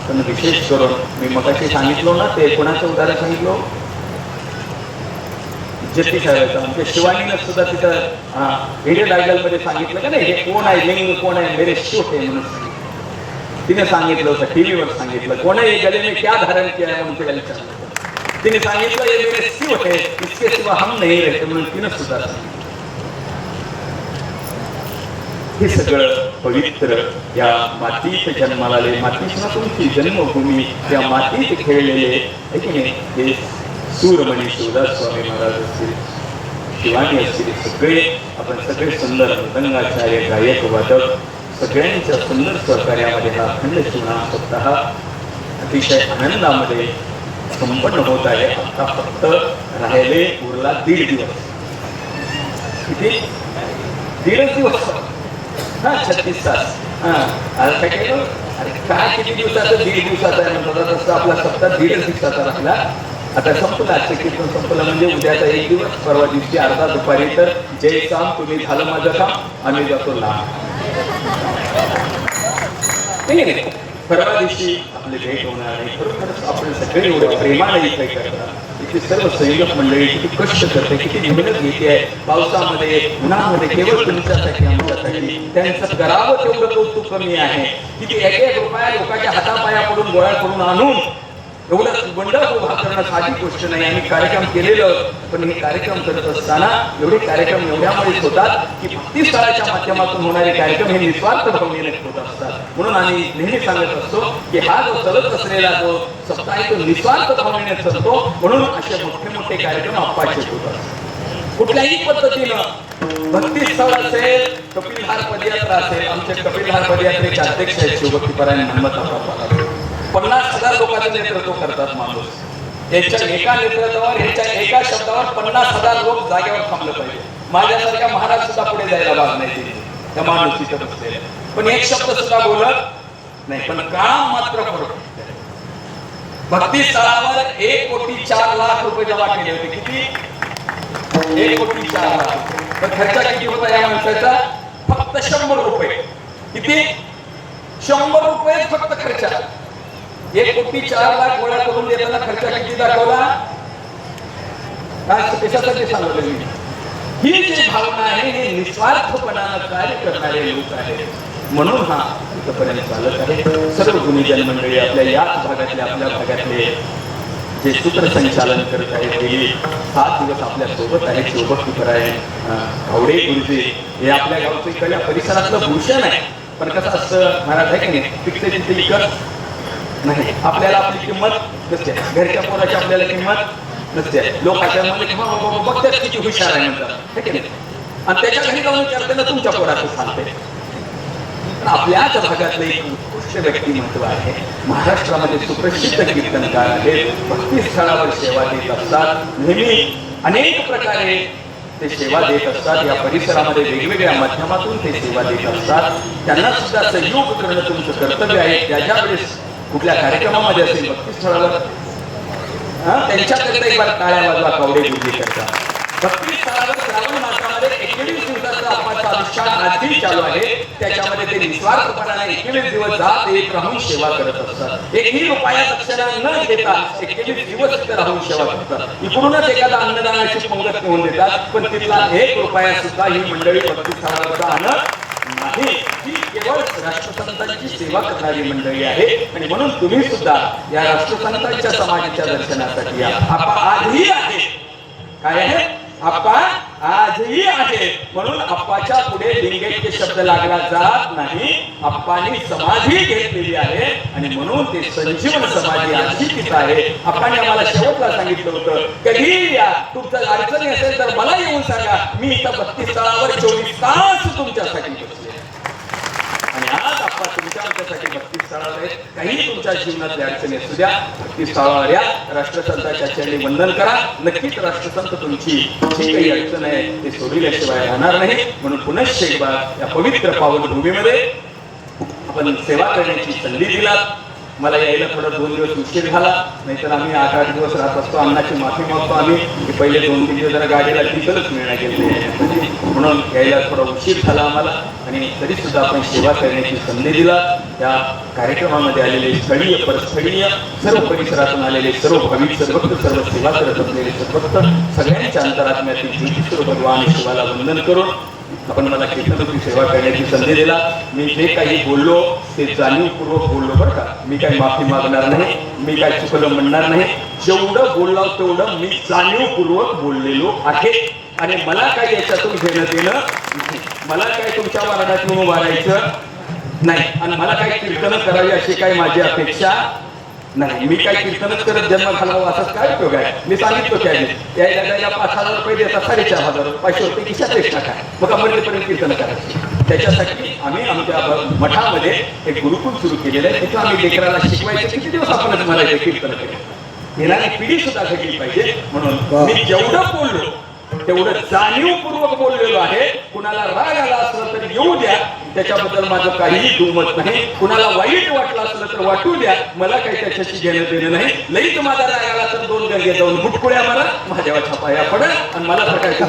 पण विशेष करून मी मगाशी सांगितलो ना, ते कोणाचं उदाहरण सांगितलं, जती साहेबांचं. आमच्या शिवानीनं सुद्धा तिथं व्हिडिओ डायलॉग मध्ये सांगितलं का नाही, हे कोण आहे, लिंग कोण आहे, मेरे शिव है म्हणून तिने सांगितलं होतं. टीव्हीवर सांगितलं, कोण आहे गले में क्या धारण किया है म्हणून विचारलं. तिने सांगितलं हे मेरे शिव है, इसके सिवा हम नहीं रहते म्हणून तिने सुद्धा सांगितलं. हे सगळं पवित्र या मातीत जन्माला आले, मातीची तुमची जन्मभूमी, या मातीत खेळलेले हे सूरमणी शिवदास स्वामी महाराज असतील, शिवानी असतील, सगळे आपण सगळे सुंदर मृदंगाचार्य, गायक, वादक सगळ्यांच्या सुंदर सहकार्यामध्ये हा अखंड शिवनाम सप्ताह अतिशय आनंदामध्ये संपन्न होत आहे. आता फक्त राहिले उरला 1.5 दिवस. किती? 1.5 दिवस. 36 तास. आता काय केलं, अरे काय किती दिवसाचं? 1.5 दिवसाचा आहे म्हणतात. तसं आपला सप्ताह 1.5 दिवसाचा राहिला. आता संपलं. आजचं कीर्तन संपलं म्हणजे उद्याचा 1 दिवस, परवा दिवशी अर्धा दुपारी तर जय काम, तुम्ही झालं माझं काम, आम्ही जातो लांब. परवा दिवशी आपले भेट होणार आहे. खरोखरच आपण सगळे एवढे प्रेमाने इथे करतात. इथे सर्व संयोजक मंडळी किती कष्ट करते, किती मेहनत घेते आहे, पावसामध्ये उन्हामध्ये, केवळ तुमच्यासाठी आमच्यासाठी. त्यांचं करावं तेवढं कौतुक कमी आहे. किती 1-1 रुपया लोकांच्या हातापाया पडून गोळा करून आणून एवढं मंडप उभा करणं साधी गोष्ट नाही. आम्ही कार्यक्रम केलेलं, पण हे कार्यक्रम करत असताना एवढे कार्यक्रम एवढ्यामुळेच होतात की भक्तिस्थळाच्या माध्यमातून होणारे कार्यक्रम हे निस्वार्थ भावनेने होत असतात. म्हणून आम्ही नेहमी सांगत असतो की हा जो चालत असलेला जो सप्ताह आहे तो निस्वार्थ भावनेने चालतो. म्हणून असे मोठे मोठे कार्यक्रम अपाचे होतात. कुठल्याही पद्धतीनं भक्तिस्थळ असेल, कपिलहार पदयात्रा असेल, आमचे कपिलहार पदयात्रेचे अध्यक्ष आहेत शिवभक्तीपरायण हनुमंत आप्पा. 50,000 लोकांचं नेतृत्व करतात माणूस. यांच्या एका नेतृत्वावर, यांच्या एका शब्दावर 50,000 लोक जागेवर थांबलं पाहिजे. माझ्यासारख्या महाराज सुद्धा पुढे जायला भाग नाही दिले त्या माणूस तिथं बसलेले, पण एक शब्द सुद्धा बोलत नाही, पण काम मात्र करतो. भक्ती स्थळावर 1,04,00,000 रुपये जमा केले होते. किती? 1,04,00,000. पण खर्च किती होता या माणसाचा? फक्त 100 रुपये. किती? 100 रुपये फक्त खर्च. 1,04,00,000 गोळा करून देताना खर्च किती दाखवला? काय कशासाठी सांगितलं मी? ही जी भावना आहे हे निस्वार्थपणानं कार्य करणारे लोक आहेत, म्हणून हा इथपर्यंत चालत आहे. सर्व गुणीजन मंडळी आपल्या याच भागातले, आपल्या भागातले जे सूत्रसंचालन करत आहेत, गेली 7 दिवस आपल्या सोबत आहेत. शिवभक्तीपरायण गावडे गुरुजी हे आपल्या गावचं इकडल्या परिसरातलं भूषण आहे. पण कसं असतं महाराज आहे की नाही, पिकते तिथे विकत नाही. आपल्याला आपली किंमत नसते, घरच्या पोराची आपल्याला किंमत नसते. लोकांच्या मध्ये बघतात किती हुशार आहे म्हणतात, की नाही? आणि त्याच्या घरी जाऊन विचारते ना तुमच्या पोराचं सांगते. आपल्याच भागातलं एक उत्कृष्ट व्यक्तिमत्व आहे. महाराष्ट्रामध्ये सुप्रसिद्ध कीर्तनकार आहेत. भक्ती स्थळावर सेवा देत असतात. नेहमी अनेक प्रकारे ते सेवा देत असतात. या परिसरामध्ये वेगवेगळ्या माध्यमातून ते सेवा देत असतात. त्यांना सुद्धा सहयोग करणं तुमचं कर्तव्य आहे. ज्या वेळेस कुठल्या कार्यक्रमामध्ये असेल भक्ती स्थळावर त्यांच्याकडे एक बार टाळ्या वाजवा कावडे गुरुजी करतात. भक्ती स्थळावर श्रावण मासामध्ये 21 दिवसाचा आपला अनुष्ठान आजही चालू आहे. त्याच्यामध्ये ते निस्वार्थपणाने 21 दिवस जात येत राहून सेवा करत असतात. एकही रुपया दक्षिणा न घेता 21 दिवस तिथे राहून सेवा करतात. इकडूनच एखादा अन्नदानाची पंगत घेऊन देतात, पण तिथला 1 रुपया सुद्धा ही मंडळी भक्ती स्थळावरचा आणत नाही. ही केवळ राष्ट्रसंतांची सेवा करणारी मंडळी आहे. आणि म्हणून तुम्ही सुद्धा या राष्ट्रसंतांच्या समाजाच्या दर्शनासाठी या. आपा आजही आहे. काय आहे? आप्पा आजही आहे. म्हणून आप्पाच्या पुढे लिंगैक्य शब्द लागला जात नाही. आप्पांनी समाधी घेतलेली आहे आणि म्हणून ते संजीवन समाधी आजही तिथं आहे. आप्पांनी आम्हाला शेवटला सांगितलं होतं, कधी या तुमचं अडचणी असेल तर मला येऊन सांगा, मी इथं भक्ती स्थळावर 24 तास तुमच्यासाठी बसले. आणि आज आप्पा तुमच्या आमच्यासाठी भक्ती स्थळावर आहेत. काही तुमच्या जीवनातली अडचणी असू द्या, भक्ती स्थळावर या, राष्ट्रसंताच्या चरणी वंदन करा. नक्कीच राष्ट्रसंत तुमची जी काही अडचण आहे ते सोडविल्याशिवाय राहणार नाही. म्हणून पुनश्च एकदा या पवित्र पावन भूमीमध्ये आपण सेवा करण्याची संधी दिलात. मला यायला थोडा 2 दिवस उशीर झाला, नाहीतर आम्ही 8-8 दिवस राहत असतो. अन्नाची माफी मागतो आम्ही की पहिले 2-3 दिवस जरा गाडीला डिझेलच मिळण्यात गेले, म्हणून यायला थोडा उशीर झाला आम्हाला. आणि तरी सुद्धा आपण सेवा करण्याची संधी दिला. त्या कार्यक्रमामध्ये आलेले स्थळीय परस्थळीय सर्व परिसरातून आलेले सर्व भाविक, सर्वत्र सर्व सेवा करत असलेले सर्वत्र सगळ्यांच्या अंतरात्म्यातील ज्योतिस्वरूप भगवान शिवाला वंदन करून आपण मला कीर्तनाची सेवा करण्याची संधी दिला. मी जे काही बोललो ते जाणीवपूर्वक बोललो बरं का. मी काही माफी मागणार नाही, मी काय चुकलं म्हणणार नाही. जेवढं बोललो तेवढं मी जाणीवपूर्वक बोललेलो आहे. आणि मला काही याच्यातून घेणं देणं नाही. मला काही तुमच्या वारणातून वारायचं नाही आणि मला काही कीर्तन करावी अशी काही माझी अपेक्षा नाही. मी काय कीर्तनच करत जन्म घालावा असाच काय उपयोग आहे. मी सांगितलं त्याने यायला जायला 5,000 रुपये देतात, 4,500 500 रुपये किशात रेशना काय मग अमृतपर्यंत कीर्तन करायची. त्याच्यासाठी आम्ही आमच्या मठामध्ये एक गुरुकुल सुरू केलेलं आहे. तिथं आम्ही लेकराला शिकवायचे. किती दिवस आपणच म्हणायचं कीर्तन केलं. येणारी पिढी सुद्धा घडली पाहिजे. म्हणून मी जेवढं बोललो तेवढं जाणीवपूर्वक बोललेलो आहे. कुणाला राग आला असला तरी येऊ द्या, त्याच्याबद्दल माझं काहीही दुमत नाही. कुणाला वाईट वाटलं असलं तर वाटू द्या, मला काही त्याच्याशी घेणं देणं नाही. लईच माझा राग आला तर 2 गंगे जाऊन बुटकुळ्या मला माझ्या छापाया पडा आणि मला तर काही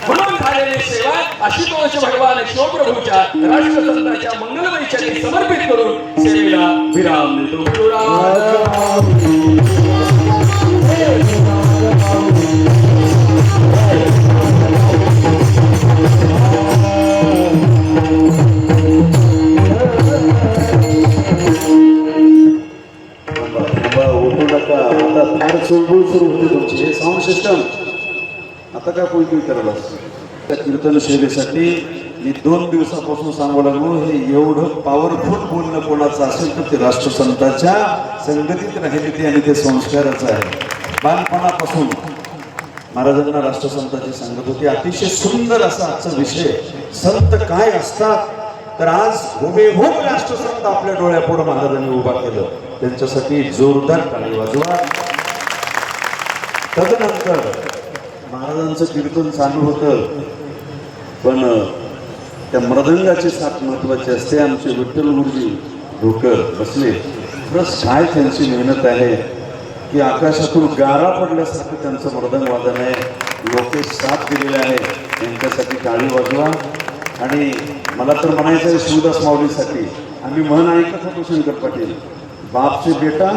म्हणून झालेली सेवा आशुतोष भगवान शिवप्रभूच्या राष्ट्रसंताच्या मंगलमय चरणी समर्पित करून सेवेला विराम देतो. सुरू होते तुमची हे साऊंड सिस्टम. आता काय कोणी करायला त्या कीर्तन शैलीसाठी मी 2 दिवसापासून सांगू लागलो. हे एवढं पॉवरफुल बोलणं कोणाचं असेल तर ते राष्ट्रसंताच्या संगतीत राहिली ती आणि ते संस्काराचं आहे. बालपणापासून महाराजांना राष्ट्रसंताची सांगत होती. अतिशय सुंदर असा आजचा विषय. संत काय असतात तर आज हुबेहूब राष्ट्रसंत आपल्या डोळ्यापुढे महाराजांनी उभा केलं, त्यांच्यासाठी जोरदार टाळी वाजवा. तदनंतर महाराजांचं कीर्तन चालू होतं, पण त्या मृदंगाची साथ महत्वाची असते. आमचे विठ्ठल गुरुजी ढोकर बसले, खरंच काय त्यांची मेहनत आहे की आकाशातून गारा पडल्यासारखं त्यांचं मृदंग वादन आहे. लोकेश साथ दिलेले आहे, त्यांच्यासाठी टाळी वाजवा. आणि मला तर म्हणायचं आहे शिवदास माऊलीसाठी, आम्ही म्हण ऐकत होतो शंकर पाटील, बाप से बेटा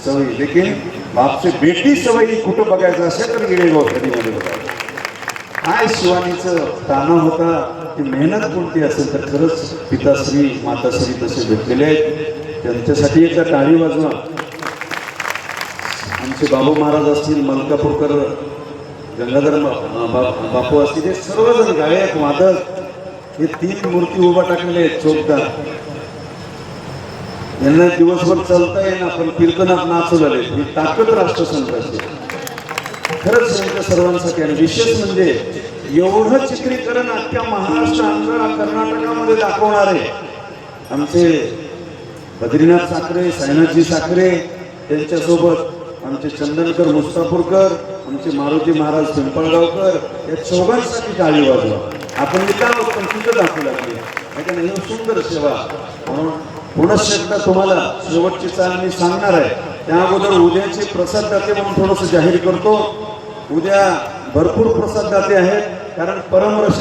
सवयी, लेकिन बाप से बेटी सवयी कुठं बघायचं असेल तर गिळेगाव कधीमध्ये बघायचं. काय शिवानीचं ताना होता, ती मेहनत कोणती असेल तर खरंच पिताश्री माताश्री तसे भेटलेले आहेत, त्यांच्यासाठी एकदा टाळी वाजवा. आमचे बाबू महाराज असतील, मलकापूरकर गंगाधर बापू असतील, हे सर्वजण गायक वादक, हे 3 मूर्ती उभा टाकलेले आहेत चौकदार. यांना दिवसभर चालता येईना पण कीर्तनात नाचू झाले. ही ताकद राष्ट्रसंताची खरंच यांच्या सर्वांसाठी. आणि विशेष म्हणजे एवढं चित्रीकरण अख्ख्या महाराष्ट्र आंध्र कर्नाटकामध्ये दाखवणारे आमचे बद्रीनाथ साखरे, साईनाथजी साखरे, त्यांच्यासोबत आमचे चंदनकर मुस्तापूरकर, आमचे मारुती महाराज पिंपळगावकर, या चौघांसाठी टाळी वाजवा. आपण इथं आहोत पण तिथं दाखवू लागले, ही सुंदर सेवा. म्हणून पुनश्च एकदा तुम्हाला शेवटची चाल मी सांगणार आहे, त्या अगोदर उद्याचे प्रसाद दाते म्हणून थोडंसं जाहीर करतो. उद्या भरपूर प्रसाद दाते आहेत, कारण परमरस